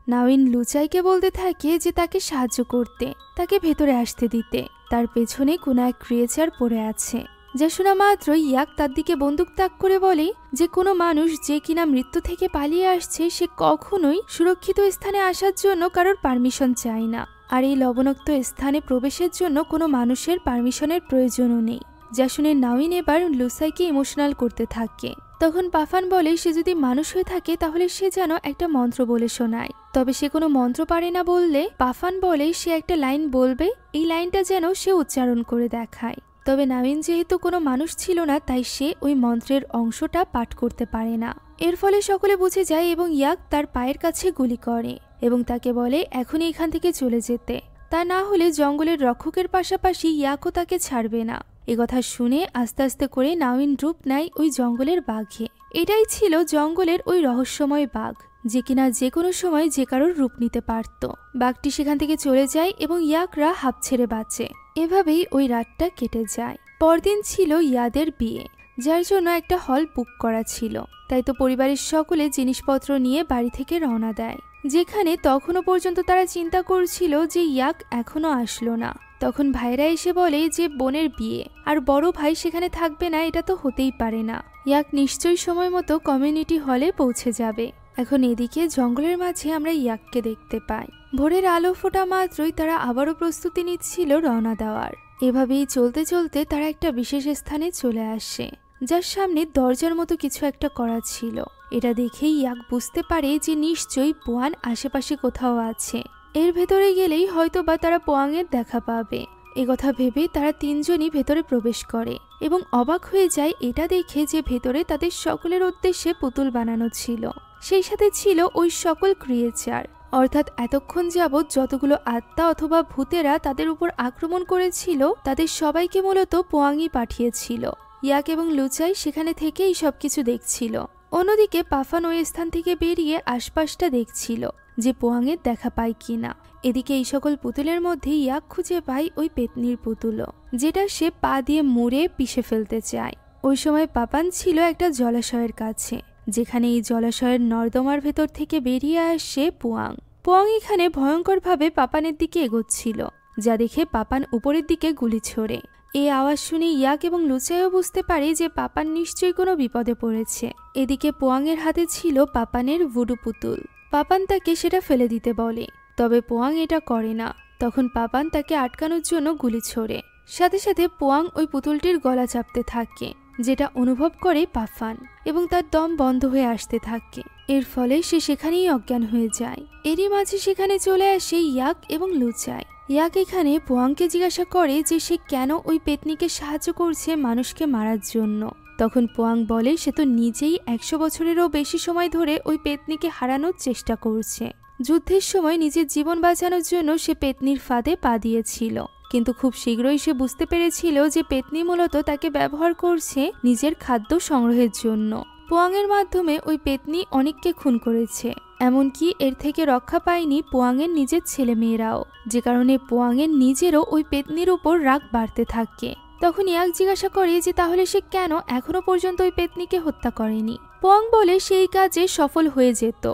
নাউইন লুচাইকে বলতে থাকে যে তাকে সাহায্য করতে, তাকে ভেতরে আসতে দিতে। তার পেছনে কোনো এক ক্রিয়েচার পড়ে আছে, যা শোনা মাত্রই ইয়াক তার দিকে বন্দুক তাক করে বলে যে কোনো মানুষ যে কিনা মৃত্যু থেকে পালিয়ে আসছে সে কখনোই সুরক্ষিত স্থানে আসার জন্য কারোর পারমিশন চায় না। আর এই লবণাক্ত স্থানে প্রবেশের জন্য কোনো মানুষের পারমিশনের প্রয়োজনও নেই। যা শুনে নাউইন এবার লুসাইকে ইমোশনাল করতে থাকে। তখন পাফান বলে সে যদি মানুষ হয়ে থাকে তাহলে সে যেন একটা মন্ত্র বলে শোনায়। তবে সে কোনো মন্ত্র পারে না বললে পাফান বলে সে একটা লাইন বলবে, এই লাইনটা যেন সে উচ্চারণ করে দেখায়। তবে নাউইন যেহেতু কোনো মানুষ ছিল না, তাই সে ওই মন্ত্রের অংশটা পাঠ করতে পারে না। এর ফলে সকলে বুঝে যায় এবং ইয়াক তার পায়ের কাছে গুলি করে এবং তাকে বলে এখনই এখান থেকে চলে যেতে, তা না হলে জঙ্গলের রক্ষকের পাশাপাশি ইয়াকও তাকে ছাড়বে না। একথা শুনে আস্তে আস্তে করে নাউইন রূপ নেয় ওই জঙ্গলের বাঘে। এটাই ছিল জঙ্গলের ওই রহস্যময় বাঘ, যে কিনা যে কোনো সময় যে কারোর রূপ নিতে পারত। বাঘটি সেখান থেকে চলে যায় এবং ইয়াকরা হাঁপ ছেড়ে বাঁচে। এভাবেই ওই রাতটা কেটে যায়। পরদিন ছিল ইয়াদের বিয়ে, যার জন্য একটা হল বুক করা ছিল। তাই তো পরিবারের সকলে জিনিসপত্র নিয়ে বাড়ি থেকে রওনা দেয়, যেখানে তখনও পর্যন্ত তারা চিন্তা করছিল যে ইয়াক এখনো আসলো না। তখন ভাইরা এসে বলে যে বোনের বিয়ে আর বড় ভাই সেখানে থাকবে না, এটা তো হতেই পারে না। ইয়াক নিশ্চয়ই সময় মতো কমিউনিটি হলে পৌঁছে যাবে। এখন এদিকে জঙ্গলের মাঝে আমরা ইয়াককে দেখতে পাই। ভোরের আলো ফোটা মাত্রই তারা আবারও প্রস্তুতি নিচ্ছিল রওনা দেওয়ার। এভাবেই চলতে চলতে তারা একটা বিশেষ স্থানে চলে আসে, যার সামনে দরজার মতো কিছু একটা করা ছিল। এটা দেখেই ইয়াক বুঝতে পারে যে নিশ্চয়ই পোয়ান আশেপাশে কোথাও আছে। এর ভেতরে গেলেই হয়তো বা তারা পোয়াংয়ের দেখা পাবে। একথা ভেবে তারা তিনজনই ভেতরে প্রবেশ করে এবং অবাক হয়ে যায় এটা দেখে যে ভেতরে তাদের সকলের উদ্দেশ্যে পুতুল বানানো ছিল। সেই সাথে ছিল ওই সকল ক্রিয়েচার অর্থাৎ এতক্ষণ যাবৎ যতগুলো আত্মা অথবা ভূতেরা তাদের উপর আক্রমণ করেছিল তাদের সবাইকে মূলত পোয়াংই পাঠিয়েছিল। ইয়াক এবং লুচাই সেখানে থেকেই সবকিছু দেখছিল। অন্যদিকে পাফান ওই স্থান থেকে বেরিয়ে আশপাশটা দেখছিল যে পোয়াংয়ের দেখা পায় কিনা। এদিকে এই সকল পুতুলের মধ্যে ইয়াক খুঁজে পায় ওই পেতনির পুতুলও, যেটা সে পা দিয়ে মুড়ে পিষে ফেলতে চায়। ওই সময় পাপান ছিল একটা জলাশয়ের কাছে, যেখানে এই জলাশয়ের নর্দমার ভেতর থেকে বেরিয়ে আসে পোয়াং। পোয়াং এখানে ভয়ঙ্করভাবে পাপানের দিকে এগোচ্ছিল, যা দেখে পাপান উপরের দিকে গুলি ছোড়ে। এই আওয়াজ শুনে ইয়াক এবং লুচাইও বুঝতে পারে যে পাপান নিশ্চয়ই কোনো বিপদে পড়েছে। এদিকে পোয়াংয়ের হাতে ছিল পাপানের ভুডু পুতুল। পাপান তাকে সেটা ফেলে দিতে বলে, তবে পোয়াং এটা করে না। তখন পাপান তাকে আটকানোর জন্য গুলি ছোড়ে। সাথে সাথে পোয়াং ওই পুতুলটির গলা চাপতে থাকে, যেটা অনুভব করে পাফান, এবং তার দম বন্ধ হয়ে আসতে থাকে। এর ফলে সে সেখানেই অজ্ঞান হয়ে যায়। এরই মাঝে সেখানে চলে আসে ইয়াক এবং লুচাই। ইয়াক এখানে পোয়াংকে জিজ্ঞাসা করে যে সে কেন ওই পেতনিকে সাহায্য করছে মানুষকে মারার জন্য। তখন পোয়াং বলে সে তো নিজেই 100 বছরেরও বেশি সময় ধরে ওই পেতনিকে হারানোর চেষ্টা করছে। যুদ্ধের সময় নিজের জীবন বাঁচানোর জন্য সে পেতনির ফাঁদে পা দিয়েছিল, কিন্তু খুব শীঘ্রই সে বুঝতে পেরেছিল যে পেতনি মূলত তাকে ব্যবহার করছে নিজের খাদ্য সংগ্রহের জন্য। পোয়াংয়ের মাধ্যমে ওই পেতনি অনেককে খুন করেছে, এমনকি এর থেকে রক্ষা পায়নি পোয়াংয়ের নিজের ছেলেমেয়েরাও, যে কারণে পোয়াংয়ের নিজেরও ওই পেতনির উপর রাগ বাড়তে থাকে। তখন ইয়াক জিজ্ঞাসা করে যে তাহলে সে কেন এখনো পর্যন্ত ওই পেতনিকে হত্যা করেনি। পোয়াং বলে সেই কাজে সফল হয়ে যেত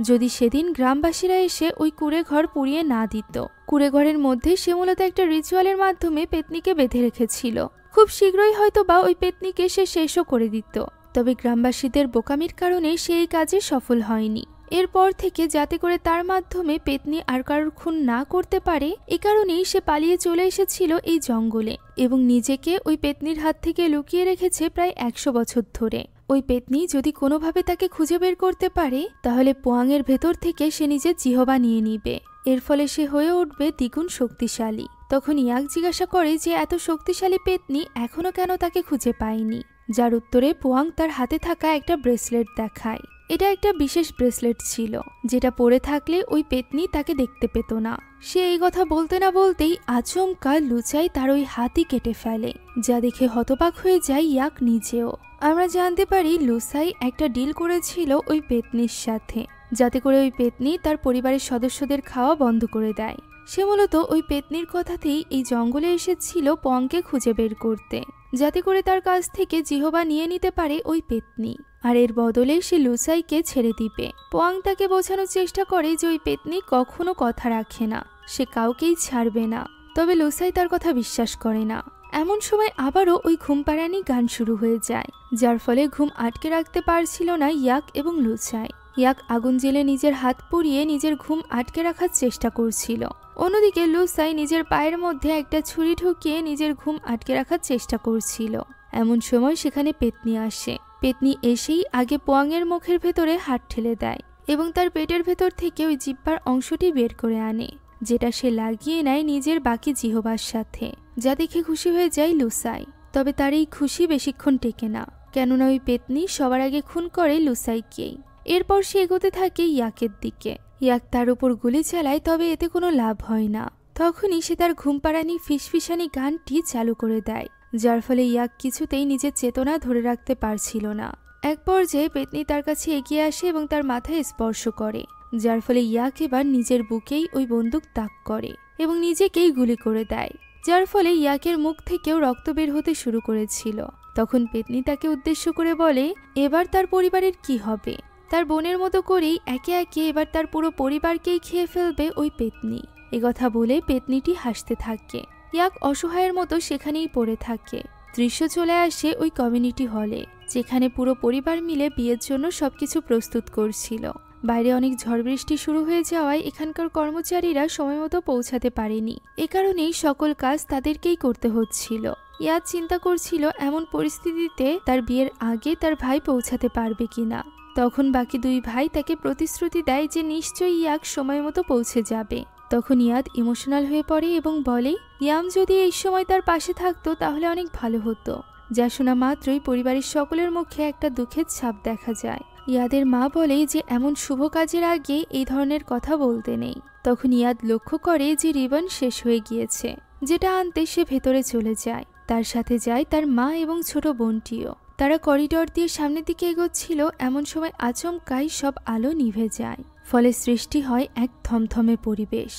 যদি সেদিন গ্রামবাসীরা এসে ওই কুঁড়েঘর পুড়িয়ে না দিত। কুঁড়েঘরের মধ্যে সে মূলত একটা রিচুয়ালের মাধ্যমে পেতনিকে বেঁধে রেখেছিল। খুব শীঘ্রই হয়তো বা ওই পেতনিকে সে শেষও করে দিত, তবে গ্রামবাসীদের বোকামির কারণে সে এই কাজে সফল হয়নি। এরপর থেকে যাতে করে তার মাধ্যমে পেতনি আর কারোর খুন না করতে পারে, এ কারণেই সে পালিয়ে চলে এসেছিল এই জঙ্গলে এবং নিজেকে ওই পেতনির হাত থেকে লুকিয়ে রেখেছে প্রায় 100 বছর ধরে। ওই পেতনি যদি কোনোভাবে তাকে খুঁজে বের করতে পারে, তাহলে পোয়াংয়ের ভেতর থেকে সে নিজের জিহবা নিয়ে নিবে। এর ফলে সে হয়ে উঠবে দ্বিগুণ শক্তিশালী। তখন ইয়াক জিজ্ঞাসা করে যে এত শক্তিশালী পেতনি এখনো কেন তাকে খুঁজে পায়নি, যার উত্তরে পোয়াং তার হাতে থাকা একটা ব্রেসলেট দেখায়। এটা একটা বিশেষ ব্রেসলেট ছিল, যেটা পরে থাকলে ওই পেতনি তাকে দেখতে পেত না। সে এই কথা বলতে না বলতেই আচমকা লুচাই তার ওই হাতই কেটে ফেলে, যা দেখে হতবাক হয়ে যায় ইয়াক নিজেও। আমরা জানতে পারি লুসাই একটা ডিল করেছিল ওই পেতনির সাথে, যাতে করে ওই পেতনি তার পরিবারের সদস্যদের খাওয়া বন্ধ করে দেয়। সে মূলত ওই পেতনির কথাতেই এই জঙ্গলে এসেছিল পোয়াংকে খুঁজে বের করতে, যাতে করে তার কাছ থেকে জিহবা নিয়ে নিতে পারে ওই পেতনি, আর এর বদলে সে লুসাইকে ছেড়ে দিবে। পোয়াং তাকে বোঝানোর চেষ্টা করে যে ওই পেতনি কখনো কথা রাখে না, সে কাউকেই ছাড়বে না, তবে লুসাই তার কথা বিশ্বাস করে না। এমন সময় আবারও ওই ঘুমপাড়ানি গান শুরু হয়ে যায়, যার ফলে ঘুম আটকে রাখতে পারছিল না ইয়াক এবং লুচাই। ইয়াক আগুন জ্বেলে নিজের হাত পুড়িয়ে নিজের ঘুম আটকে রাখার চেষ্টা করছিল। অন্যদিকে লুসাই নিজের পায়ের মধ্যে একটা ছুরি ঢুকিয়ে নিজের ঘুম আটকে রাখার চেষ্টা করছিল। এমন সময় সেখানে পেতনি আসে। পেতনি এসেই আগে পোয়াংয়ের মুখের ভেতরে হাত ঠেলে দেয় এবং তার পেটের ভেতর থেকে ওই জিহ্বার অংশটি বের করে আনে, যেটা সে লাগিয়ে নেয় নিজের বাকি জিহবার সাথে, যা দেখে খুশি হয়ে যায় লুসাই। তবে তার এই খুশি বেশিক্ষণ টেকে না, কেননা ওই পেতনি সবার আগে খুন করে লুসাইকেই। এরপর সে এগোতে থাকে ইয়াকের দিকে। ইয়াক তার উপর গুলি চালায়, তবে এতে কোনো লাভ হয় না। তখনই সে তার ঘুমপাড়ানি ফিসফিসানি গানটি চালু করে দেয়, যার ফলে ইয়াক কিছুতেই নিজের চেতনা ধরে রাখতে পারছিল না। এক পর্যায়ে পেতনি তার কাছে এগিয়ে আসে এবং তার মাথায় স্পর্শ করে, যার ফলে ইয়াক এবার নিজের বুকেই ওই বন্দুক তাক করে এবং নিজেকেই গুলি করে দেয়, যার ফলে ইয়াকের মুখ থেকেও রক্ত বের হতে শুরু করেছিল। তখন পেতনি তাকে উদ্দেশ্য করে বলে এবার তার পরিবারের কি হবে। তার বোনের মতো করেই একে একে এবার তার পুরো পরিবারকেই খেয়ে ফেলবে ওই পেতনি। একথা বলে পেতনিটি হাসতে থাকে। ইয়াক অসহায়ের মতো সেখানেই পড়ে থাকে। দৃশ্য চলে আসে ওই কমিউনিটি হলে, যেখানে পুরো পরিবার মিলে বিয়ের জন্য সবকিছু প্রস্তুত করছিল। বাইরে অনেক ঝড় বৃষ্টি শুরু হয়ে যাওয়ায় এখানকার কর্মচারীরা সময়মতো পৌঁছাতে পারেনি। এ কারণেই সকল কাজ তাদেরকেই করতে হচ্ছিল। ইয়াক চিন্তা করছিল এমন পরিস্থিতিতে তার বিয়ের আগে তার ভাই পৌঁছাতে পারবে কিনা। তখন বাকি দুই ভাই তাকে প্রতিশ্রুতি দেয় যে নিশ্চয়ই ইয়াক সময় মতো পৌঁছে যাবে। তখন ইয়াদ ইমোশনাল হয়ে পড়ে এবং বলে ইয়াম যদি এই সময় তার পাশে থাকতো তাহলে অনেক ভালো হতো। যা শোনা মাত্রই পরিবারের সকলের মুখে একটা দুঃখের ছাপ দেখা যায়। ইয়াদের মা বলে যে এমন শুভ কাজের আগে এই ধরনের কথা বলতে নেই। তখন ইয়াদ লক্ষ্য করে যে রিবন শেষ হয়ে গিয়েছে, যেটা আনতে সে ভেতরে চলে যায়। তার সাথে যায় তার মা এবং ছোট বোনটিও। তারা করিডর দিয়ে সামনের দিকে এগোচ্ছিল, এমন সময় আচমকাই সব আলো নিভে যায়। ফলে সৃষ্টি হয় এক থমথমে পরিবেশ।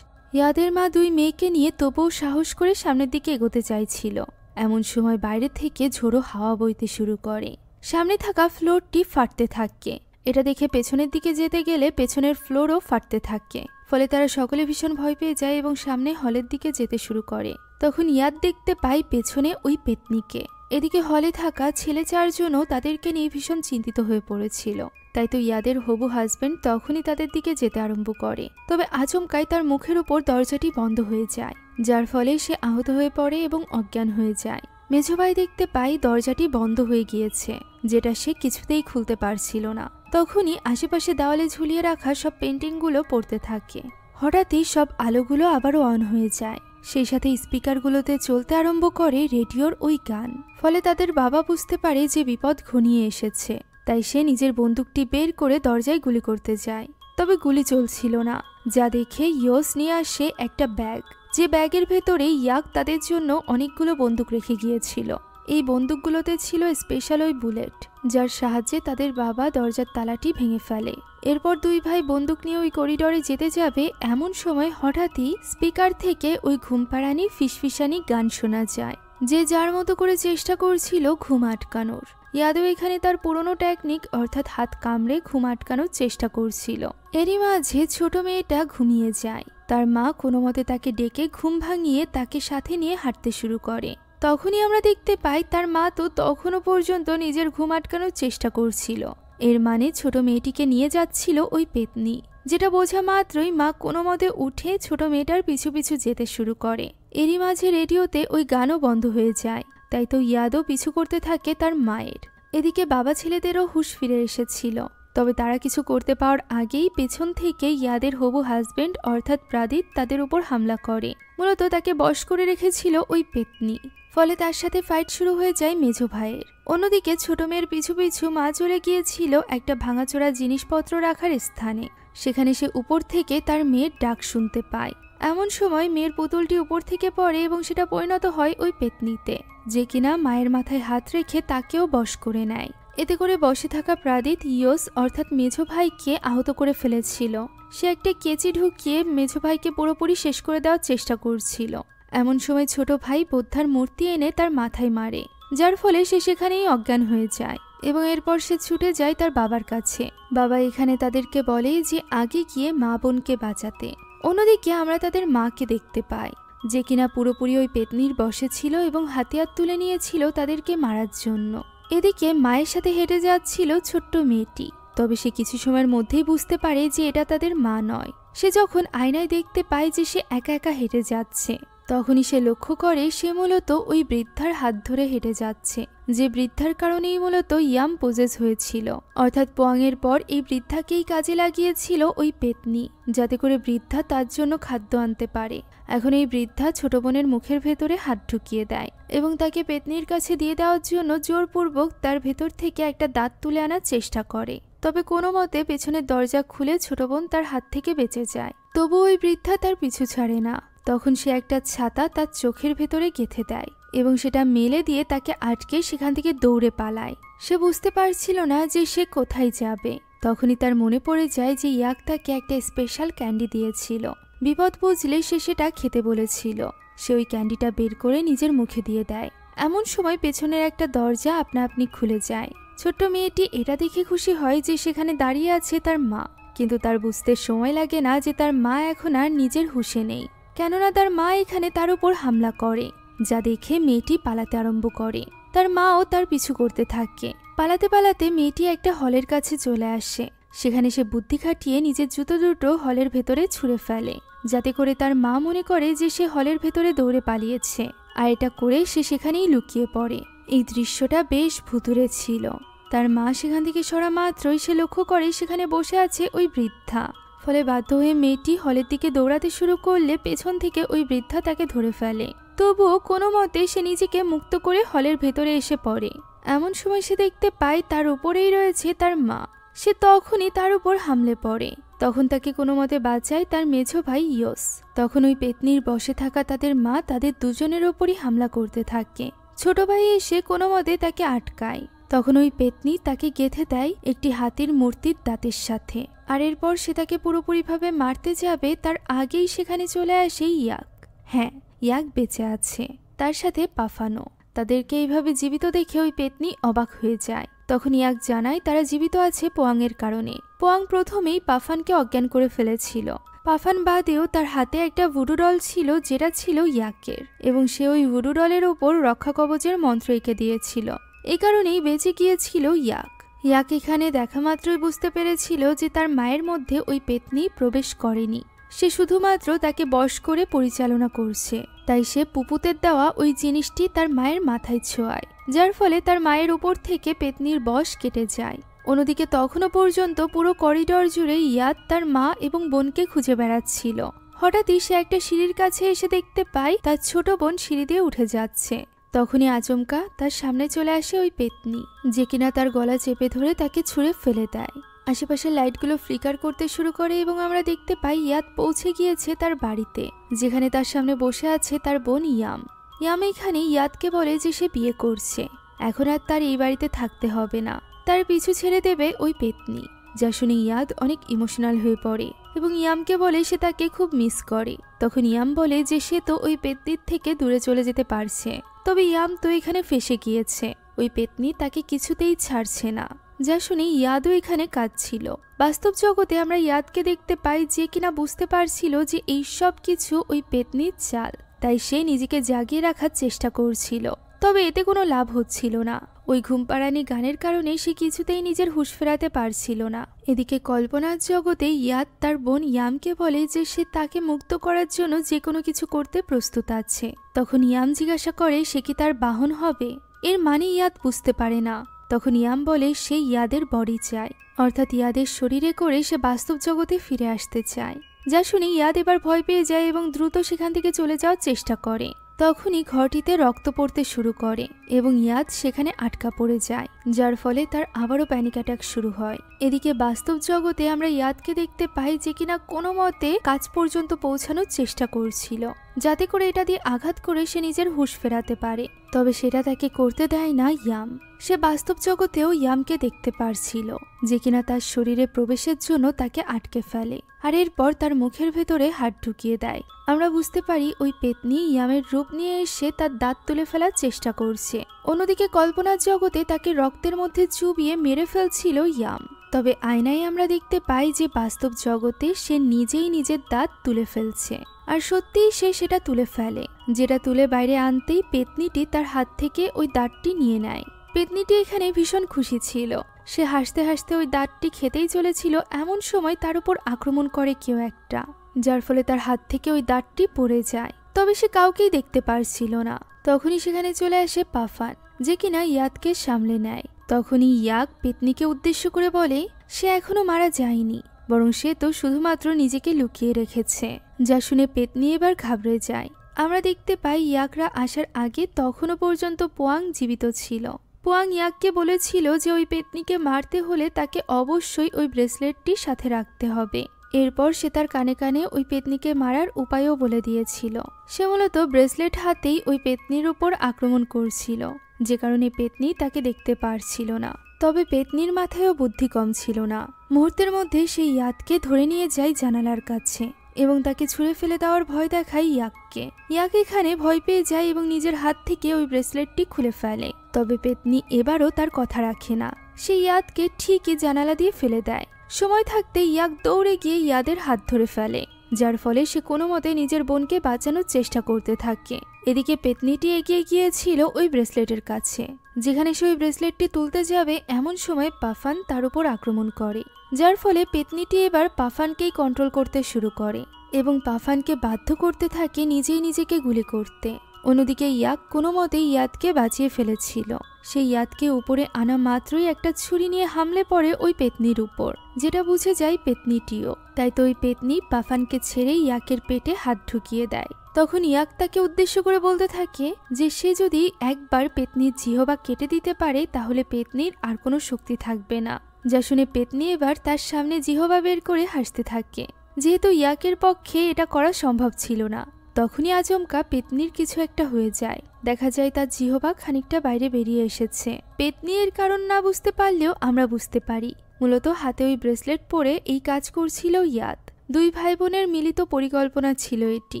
ইয়াদের মা দুই মেয়েকে নিয়ে তবুও সাহস করে সামনের দিকে এগোতে চাইছিল। এমন সময় বাইরে থেকে ঝোড়ো হাওয়া বইতে শুরু করে। সামনে থাকা ফ্লোরটি ফাটতে থাকে। এটা দেখে পেছনের দিকে যেতে গেলে পেছনের ফ্লোরও ফাটতে থাকে। ফলে তারা সকলে ভীষণ ভয় পেয়ে যায় এবং সামনে হলের দিকে যেতে শুরু করে। তখন ইয়াদ দেখতে পায় পেছনে ওই পেতনিকে। এদিকে হলে থাকা ছেলে চারজনও তাদেরকে নিয়ে ভীষণ চিন্তিত হয়ে পড়েছিল। তাই তো ইয়াদের হবু হাজবেন্ড তখনই তাদের দিকে যেতে আরম্ভ করে। তবে আচমকাই তার মুখের উপর দরজাটি বন্ধ হয়ে যায়, যার ফলে সে আহত হয়ে পড়ে এবং অজ্ঞান হয়ে যায়। মেজভাই দেখতে পায় দরজাটি বন্ধ হয়ে গিয়েছে, যেটা সে কিছুতেই খুলতে পারছিল না। তখনই আশেপাশে দেওয়ালে ঝুলিয়ে রাখা সব পেন্টিংগুলো পড়তে থাকে। হঠাৎই সব আলোগুলো আবারও অন হয়ে যায়। সেই সাথে স্পিকারগুলোতে চলতে আরম্ভ করে রেডিওর ওই গান। ফলে তাদের বাবা বুঝতে পারে যে বিপদ ঘনিয়ে এসেছে। তাই সে নিজের বন্দুকটি বের করে দরজায় গুলি করতে যায়। তবে গুলি চলছিল না, যা দেখে ইয়োস নিয়ে আসে একটা ব্যাগ, যে ব্যাগের ভেতরে ইয়াক তাদের জন্য অনেকগুলো বন্দুক রেখে গিয়েছিল। এই বন্দুকগুলোতে ছিল স্পেশাল ওই বুলেট, যার সাহায্যে তাদের বাবা দরজার তালাটি ভেঙে ফেলে। এরপর দুই ভাই বন্দুক নিয়ে ওই করিডরে যেতে যাবে, এমন সময় হঠাৎই স্পিকার থেকে ওই ঘুমপাড়ানি ফিসফিসানি গান শোনা যায়, যে যার মতো করে চেষ্টা করছিল ঘুম আটকানোর। ইয়াদও এখানে তার পুরনো টেকনিক অর্থাৎ হাত কামড়ে ঘুম আটকানোর চেষ্টা করছিল। এরই মাঝে ছোট মেয়েটা ঘুমিয়ে যায়। তার মা কোনো মতে তাকে ডেকে ঘুম ভাঙিয়ে তাকে সাথে নিয়ে হাঁটতে শুরু করে। তখনই আমরা দেখতে পাই তার মা তো তখনও পর্যন্ত নিজের ঘুম আটকানোর চেষ্টা করছিল। এর মানে ছোট মেয়েটিকে নিয়ে যাচ্ছিল ওই পেতনি। যেটা বোঝা মাত্রই মা কোনো মতে উঠে ছোট মেয়েটার পিছু পিছু যেতে শুরু করে। এরই মাঝে রেডিওতে ওই গানও বন্ধ হয়ে যায়। তাই তো ইয়াদও পিছু করতে থাকে তার মায়ের। এদিকে বাবা ছেলেদেরও হুঁশ ফিরে এসেছিল। তবে তারা কিছু করতে পাওয়ার আগেই পেছন থেকে ইয়াদের হবু হাজবেন্ড অর্থাৎ প্রাদিত তাদের উপর হামলা করে। মূলত তাকে বশ করে রেখেছিল ওই পেতনি। ফলে তার সাথে ফাইট শুরু হয়ে যায় মেজো ভাইয়ের। অন্যদিকে ছোট মেয়ের পিছু পিছু মা চলে গিয়েছিল একটা ভাঙাচোরা জিনিসপত্র রাখার স্থানে। সেখানে সে উপর থেকে তার মেয়ের ডাক শুনতে পায়। এমন সময় মেয়ের পুতুলটি উপর থেকে পড়ে এবং সেটা পরিণত হয় ওই পেতনিতে, যে কিনা মায়ের মাথায় হাত রেখে তাকেও বশ করে নেয়। এতে করে বসে থাকা প্রাদিত ইয়োস অর্থাৎ মেজো ভাইকে আহত করে ফেলেছিল। সে একটা কেচি ঢুকিয়ে মেজো ভাইকে পুরোপুরি শেষ করে দেওয়ার চেষ্টা করছিল। এমন সময় ছোট ভাই বোদ্ধার মূর্তি এনে তার মাথায় মারে, যার ফলে সে সেখানেই অজ্ঞান হয়ে যায় এবং এরপর সে ছুটে যায় তার বাবার কাছে। বাবা এখানে তাদেরকে বলে যে আগে গিয়ে মা বোনকে বাঁচাতে। অন্যদিকে আমরা তাদের মাকে দেখতে পাই, যে কিনা পুরোপুরি ওই পেতনির বসে ছিল এবং হাতিয়ার তুলে নিয়েছিল তাদেরকে মারার জন্য। এদিকে মায়ের সাথে হেঁটে যাচ্ছিল ছোট্ট মেয়েটি। তবে সে কিছু সময়ের মধ্যেই বুঝতে পারে যে এটা তাদের মা নয়। সে যখন আয়নায় দেখতে পায় যে সে একা একা হেঁটে যাচ্ছে, তখনই সে লক্ষ্য করে সে মূলত ওই বৃদ্ধার হাত ধরে হেঁটে যাচ্ছে, যে বৃদ্ধার কারণেই মূলত ইয়াম পোজেস হয়েছিল। অর্থাৎ পোয়াংয়ের পর এই বৃদ্ধাকেই কাজে লাগিয়েছিল ওই পেতনি, যাতে করে বৃদ্ধা তার জন্য খাদ্য আনতে পারে। এখন এই বৃদ্ধা ছোট বোনের মুখের ভেতরে হাত ঢুকিয়ে দেয় এবং তাকে পেতনির কাছে দিয়ে দেওয়ার জন্য জোরপূর্বক তার ভেতর থেকে একটা দাঁত তুলে আনার চেষ্টা করে। তবে কোনো মতে পেছনের দরজা খুলে ছোট বোন তার হাত থেকে বেঁচে যায়। তবু ওই বৃদ্ধা তার পিছু ছাড়ে না। তখন সে একটা ছাতা তার চোখের ভেতরে গেঁথে দেয় এবং সেটা মেলে দিয়ে তাকে আটকে সেখান থেকে দৌড়ে পালায়। সে বুঝতে পারছিল না যে সে কোথায় যাবে। তখনই তার মনে পড়ে যায় যে ইয়াক তাকে একটা স্পেশাল ক্যান্ডি দিয়েছিল। বিপদ বুঝলে সে সেটা খেতে বলেছিল। সে ওই ক্যান্ডিটা বের করে নিজের মুখে দিয়ে দেয়। এমন সময় পেছনের একটা দরজা আপনা আপনি খুলে যায়। ছোট্ট মেয়েটি এটা দেখে খুশি হয় যে সেখানে দাঁড়িয়ে আছে তার মা, কিন্তু তার বুঝতে সময় লাগে না যে তার মা এখন আর নিজের হুঁশে নেই, কেননা তার মা এখানে তার উপর হামলা করে, যা দেখে মেয়েটি পালাতে আরম্ভ করে। তার মাও তার পিছু করতে থাকে। পালাতে পালাতে মেয়েটি একটা হলের কাছে চলে আসে। সেখানে সে বুদ্ধি খাটিয়ে নিজের জুতো দুটো হলের ভেতরে ছুঁড়ে ফেলে, যাতে করে তার মা মনে করে যে সে হলের ভেতরে দৌড়ে পালিয়েছে, আর এটা করে সে সেখানেই লুকিয়ে পড়ে। এই দৃশ্যটা বেশ ভুতুড়ে ছিল। তার মা সেখান থেকে সরা মাত্রই সে লক্ষ্য করে সেখানে বসে আছে ওই বৃদ্ধা। ফলে বাধ্য হয়ে মেয়েটি হলের দিকে দৌড়াতে শুরু করলে পেছন থেকে ওই বৃদ্ধা তাকে ধরে ফেলে। তবুও কোনো মতে সে নিজেকে মুক্ত করে হলের ভেতরে এসে পড়ে। এমন সময় সে দেখতে পায় তার উপরেই রয়েছে তার মা। সে তখনই তার উপর হামলে পড়ে। তখন তাকে কোনো মতে বাঁচায় তার মেঝো ভাই ইয়স। তখন ওই পেতনির বসে থাকা তাদের মা তাদের দুজনের ওপরই হামলা করতে থাকে। ছোট ভাই এসে কোনো মতে তাকে আটকায়। তখন ওই পেতনি তাকে গেঁথে দেয় একটি হাতির মূর্তির দাঁতের সাথে। আর এরপর সে তাকে পুরোপুরিভাবে মারতে যাবে তার আগেই সেখানে চলে আসে ইয়াক। হ্যাঁ, ইয়াক বেঁচে আছে, তার সাথে পাফানো। তাদেরকে এইভাবে জীবিত দেখে ওই পেতনি অবাক হয়ে যায়। তখন ইয়াক জানায় তারা জীবিত আছে পোয়াংয়ের কারণে। পোয়াং প্রথমেই পাফানকে অজ্ঞান করে ফেলেছিল। পাফান বাদেও তার হাতে একটা ভুডু ডল ছিল যেটা ছিল ইয়াকের, এবং সে ওই ভুডু ডলের ওপর রক্ষা কবচের মন্ত্র এঁকে দিয়েছিল। এই কারণেই বেঁচে গিয়েছিল ইয়াক। ইয়াক এখানে দেখা মাত্রই বুঝতে পেরেছিল যে তার মায়ের মধ্যে ওই পেতনি প্রবেশ করেনি, সে শুধুমাত্র তাকে বশ করে পরিচালনা করছে। তাই সে পুপুতের দেওয়া ওই জিনিসটি তার মায়ের মাথায় ছোঁয়ায়, যার ফলে তার মায়ের উপর থেকে পেতনির বশ কেটে যায়। অন্যদিকে তখনও পর্যন্ত পুরো করিডর জুড়ে ইয়াদ তার মা এবং বোনকে খুঁজে বেড়াচ্ছিল। হঠাৎই সে একটা সিঁড়ির কাছে এসে দেখতে পায় তার ছোট বোন সিঁড়ি দিয়ে উঠে যাচ্ছে। তখনই আচমকা তার সামনে চলে আসে ওই পেতনি, যে কিনা তার গলা চেপে ধরে তাকে ছুঁড়ে ফেলে দেয়। আশেপাশের লাইটগুলো ফ্লিকার করতে শুরু করে এবং আমরা দেখতে পাই ইয়াদ পৌঁছে গিয়েছে তার বাড়িতে, যেখানে তার সামনে বসে আছে তার বোন ইয়াম। ইয়াম এখানে ইয়াদকে বলে যে সে বিয়ে করছে, এখন আর তার এই বাড়িতে থাকতে হবে না, তার পিছু ছেড়ে দেবে ওই পেতনি। যা শুনে ইয়াদ অনেক ইমোশনাল হয়ে পড়ে এবং ইয়ামকে বলে সে তাকে খুব মিস করে। তখন ইয়াম বলে যে সে তো ওই পেতনির থেকে দূরে চলে যেতে পারছে, তবে ইয়াম তো এখানে ফেসে গিয়েছে, ওই পেতনি তাকে কিছুতেই ছাড়ছে না। যা শুনে ইয়াদও এখানে কাঁদছিল। বাস্তব জগতে আমরা ইয়াদকে দেখতে পাই যে কিনা বুঝতে পারছিল যে এই সব কিছু ওই পেতনির চাল, তাই সে নিজেকে জাগিয়ে রাখার চেষ্টা করছিল, তবে এতে কোনো লাভ হচ্ছিল না। ওই ঘুমপাড়ানি গানের কারণে সে কিছুতেই নিজের হুঁশ ফেরাতে পারছিল না। এদিকে কল্পনার জগতে ইয়াদ তার বোন ইয়ামকে বলে যে সে তাকে মুক্ত করার জন্য যে কোনো কিছু করতে প্রস্তুত আছে। তখন ইয়াম জিজ্ঞাসা করে সে কি তার বাহন হবে। এর মানে ইয়াদ বুঝতে পারে না। তখন ইয়াম বলে সে ইয়াদের বডি চায়, অর্থাৎ ইয়াদের শরীরে করে সে বাস্তব জগতে ফিরে আসতে চায়। যা শুনে ইয়াদ এবার ভয় পেয়ে যায় এবং দ্রুত সেখান থেকে চলে যাওয়ার চেষ্টা করে। তখনই ঘরটিতে রক্ত পড়তে শুরু করে এবং ইয়াদ সেখানে আটকা পড়ে যায়, যার ফলে তার আবারও প্যানিক অ্যাটাক শুরু হয়। এদিকে বাস্তব জগতে আমরা ইয়াদকে দেখতে পাই যে কিনা কোনো মতে কাজ পর্যন্ত পৌঁছানোর চেষ্টা করছিল, যাতে করে এটা দিয়ে আঘাত করে সে নিজের হুঁশ ফেরাতে পারে, তবে সেটা তাকে করতে দেয় না ইয়াম। সে বাস্তব জগতেও ইয়ামকে দেখতে পারছিল, যে কিনা তার শরীরে প্রবেশের জন্য তাকে আটকে ফেলে, আর এরপর তার মুখের ভেতরে হাত ঢুকিয়ে দেয়। আমরা বুঝতে পারি ওই পেতনি ইয়ামের রূপ নিয়ে এসে তার দাঁত তুলে ফেলার চেষ্টা করছে। অন্যদিকে কল্পনার জগতে তাকে রক্তের মধ্যে চুবিয়ে মেরে ফেলছিল ইয়াম, তবে আয়নায় আমরা দেখতে পাই যে বাস্তব জগতে সে নিজেই নিজের দাঁত তুলে ফেলছে, আর সত্যিই সে সেটা তুলে ফেলে, যেটা তুলে বাইরে আনতেই পেতনিটি তার হাত থেকে ওই দাঁতটি নিয়ে নেয়। পেতনিটি এখানে ভীষণ খুশি ছিল, সে হাসতে হাসতে ওই দাঁতটি খেতেই চলেছিল, এমন সময় তার উপর আক্রমণ করে কেউ একটা, যার ফলে তার হাত থেকে ওই দাঁতটি পড়ে যায়, তবে সে কাউকেই দেখতে পারছিল না। তখনই সেখানে চলে আসে পাফান, যে কিনা ইয়াদকে সামলে নেয়। তখনই ইয়াক পেতনিকে উদ্দেশ্য করে বলে সে এখনো মারা যায়নি, বরং সে তো শুধুমাত্র নিজেকে লুকিয়ে রেখেছে। যা শুনে পেতনি এবার ঘাবড়ে যায়। আমরা দেখতে পাই ইয়াকরা আসার আগে তখনও পর্যন্ত পোয়াং জীবিত ছিল। পোয়াং ইয়াককে বলেছিল যে ওই পেতনিকে মারতে হলে তাকে অবশ্যই ওই ব্রেসলেটটি সাথে রাখতে হবে। এরপর সে তার কানে কানে ওই পেতনিকে মারার উপায়ও বলে দিয়েছিল। সে মূলত ব্রেসলেট হাতেই ওই পেতনির উপর আক্রমণ করছিল, যে কারণে পেতনি তাকে দেখতে পারছিল না। তবে পেতনির মাথায়ও বুদ্ধি কম ছিল না। মুহূর্তের মধ্যে সে ইয়াদকে ধরে নিয়ে যায় জানালার কাছে এবং তাকে ছুঁড়ে ফেলে দেওয়ার ভয় দেখায় ইয়াককে। ইয়াক এখানে ভয় পেয়ে যায় এবং নিজের হাত থেকে ওই ব্রেসলেটটি খুলে ফেলে, তবে পেতনি এবারও তার কথা রাখে না। সে ইয়াদকে ঠিকই জানালা দিয়ে ফেলে দেয়। সময় থাকতে ইয়াক দৌড়ে গিয়ে ইয়াদের হাত ধরে ফেলে, যার ফলে সে কোনো মতে নিজের বোনকে বাঁচানোর চেষ্টা করতে থাকে। এদিকে পেতনিটি এগিয়ে গিয়েছিল ওই ব্রেসলেটের কাছে, যেখানে সে ওই ব্রেসলেটটি তুলতে যাবে এমন সময় পাফান তার উপর আক্রমণ করে, যার ফলে পেতনিটি এবার পাফানকেই কন্ট্রোল করতে শুরু করে এবং পাফানকে বাধ্য করতে থাকে নিজেই নিজেকে গুলি করতে। অন্যদিকে ইয়াক কোনো মতে ইয়াদকে বাঁচিয়ে ফেলেছিল। সেই ইয়াদকে উপরে আনা মাত্রই একটা ছুরি নিয়ে হামলে পড়ে ওই পেতনির উপর, যেটা বুঝে যায় পেতনিটিও। তাই তো ওই পেতনি পাফানকে ছেড়ে ইয়াকের পেটে হাত ঢুকিয়ে দেয়। তখন ইয়াক তাকে উদ্দেশ্য করে বলতে থাকে যে সে যদি একবার পেতনির জিহবা কেটে দিতে পারে তাহলে পেতনির আর কোনো শক্তি থাকবে না। যা শুনে পেতনি এবার তার সামনে জিহবা বের করে হাসতে থাকে। যেহেতু ইয়াকের পক্ষে এটা করা সম্ভব ছিল না, তখনই আচমকা পেতনির কিছু একটা হয়ে যায়। দেখা যায় তার জিহবা খানিকটা বাইরে বেরিয়ে এসেছে। পেতনি এর কারণ না বুঝতে পারলেও আমরা বুঝতে পারি, মূলত হাতে ওই ব্রেসলেট পরে এই কাজ করছিল ইয়াক। দুই ভাই বোনের মিলিত পরিকল্পনা ছিল এটি।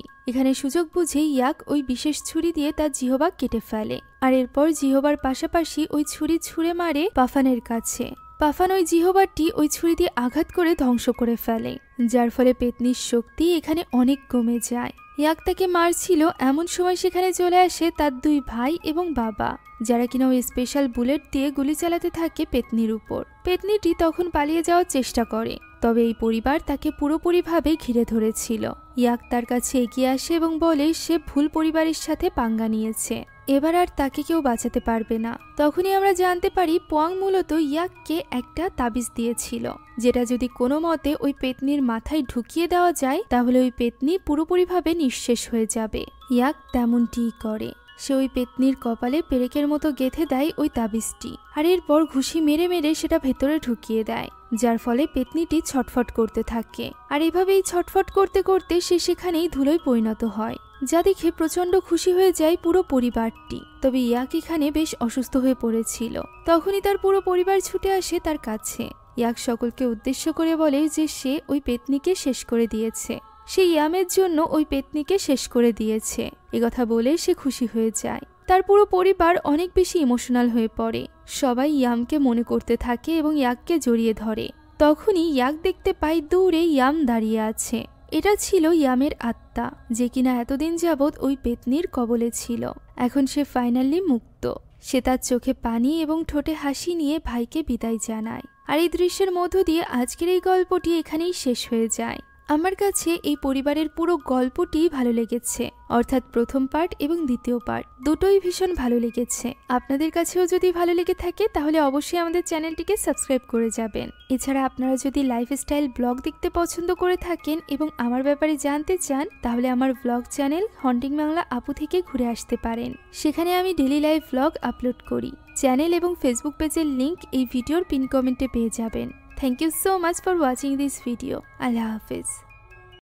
এখানে সুযোগ বুঝে ইয়াক ওই বিশেষ ছুরি দিয়ে তার জিহবা কেটে ফেলে, আর এরপর জিহবার পাশাপাশি ওই ছুরি ছুঁড়ে মারে পাফানের কাছে। পাফান ওই জিহবাটি ওই ছুরি দিয়ে আঘাত করে ধ্বংস করে ফেলে, যার ফলে পেতনির শক্তি এখানে অনেক কমে যায়। ইয়াক তাকে মারছিল, এমন সময় সেখানে চলে আসে তার দুই ভাই এবং বাবা, যারা কিনা ওই স্পেশাল বুলেট দিয়ে গুলি চালাতে থাকে পেতনির উপর। পেতনিটি তখন পালিয়ে যাওয়ার চেষ্টা করে, তবে এই পরিবার তাকে পুরোপুরিভাবে ঘিরে ধরেছিল। ইয়াক তার কাছে এগিয়ে আসে এবং বলে সে ভুল পরিবারের সাথে পাঙ্গা নিয়েছে, এবার আর তাকে কেউ বাঁচাতে পারবে না। তখনই আমরা জানতে পারি পোয়াং মূলত ইয়াককে একটা তাবিজ দিয়েছিল, যেটা যদি কোনো মতে ওই পেতনির মাথায় ঢুকিয়ে দেওয়া যায় তাহলে ওই পেতনি পুরোপুরিভাবে নিঃশেষ হয়ে যাবে। ইয়াক তেমনটিই করে। সে ওই পেতনির কপালে পেরেকের মতো গেঁথে দেয় ওই তাবিজটি, আর এরপর ঘুষি মেরে মেরে সেটা ভেতরে ঢুকিয়ে দেয়, যার ফলে পেতনিটি ছটফট করতে থাকে। আর এভাবেই ছটফট করতে করতে সে সেখানেই ধুলোয় পরিণত হয়, যা দেখে প্রচন্ড খুশি হয়ে যায় পুরো পরিবারটি। তবে ইয়াক এখানে বেশ অসুস্থ হয়ে পড়েছিল। তখনই তার পুরো পরিবার ছুটে আসে তার কাছে। ইয়াক সকলকে উদ্দেশ্য করে বলে যে সে ওই পেতনিকে শেষ করে দিয়েছে, সে ইয়ামের জন্য ওই পেতনিকে শেষ করে দিয়েছে। একথা বলে সে খুশি হয়ে যায়। তার পুরো পরিবার অনেক বেশি ইমোশনাল হয়ে পড়ে। সবাই ইয়ামকে মনে করতে থাকে এবং ইয়াককে জড়িয়ে ধরে। তখনই ইয়াক দেখতে পায় দূরে ইয়াম দাঁড়িয়ে আছে। এটা ছিল ইয়ামের আত্মা, যে কিনা এতদিন যাবৎ ওই পেতনির কবলে ছিল। এখন সে ফাইনালি মুক্ত। সে তার চোখে পানি এবং ঠোঁটে হাসি নিয়ে ভাইকে বিদায় জানায়। আর এই দৃশ্যের মধ্য দিয়ে আজকের এই গল্পটি এখানেই শেষ হয়ে যায়। আমার কাছে এই পরিবারের পুরো গল্পটি ভালো লেগেছে, অর্থাৎ প্রথম পার্ট এবং দ্বিতীয় পার্ট দুটোই ভীষণ ভালো লেগেছে। আপনাদের কাছেও যদি ভালো লেগে থাকে তাহলে অবশ্যই আমাদের চ্যানেলটিকে সাবস্ক্রাইব করে যাবেন। এছাড়া আপনারা যদি লাইফস্টাইল ব্লগ দেখতে পছন্দ করে থাকেন এবং আমার ব্যাপারে জানতে চান, তাহলে আমার ব্লগ চ্যানেল হন্টিং বাংলা আপু থেকে ঘুরে আসতে পারেন। সেখানে আমি ডেইলি লাইফ ব্লগ আপলোড করি। চ্যানেল এবং ফেসবুক পেজের লিংক এই ভিডিওর পিন কমেন্টে পেয়ে যাবেন। Thank you so much for watching this video. Allah Hafiz.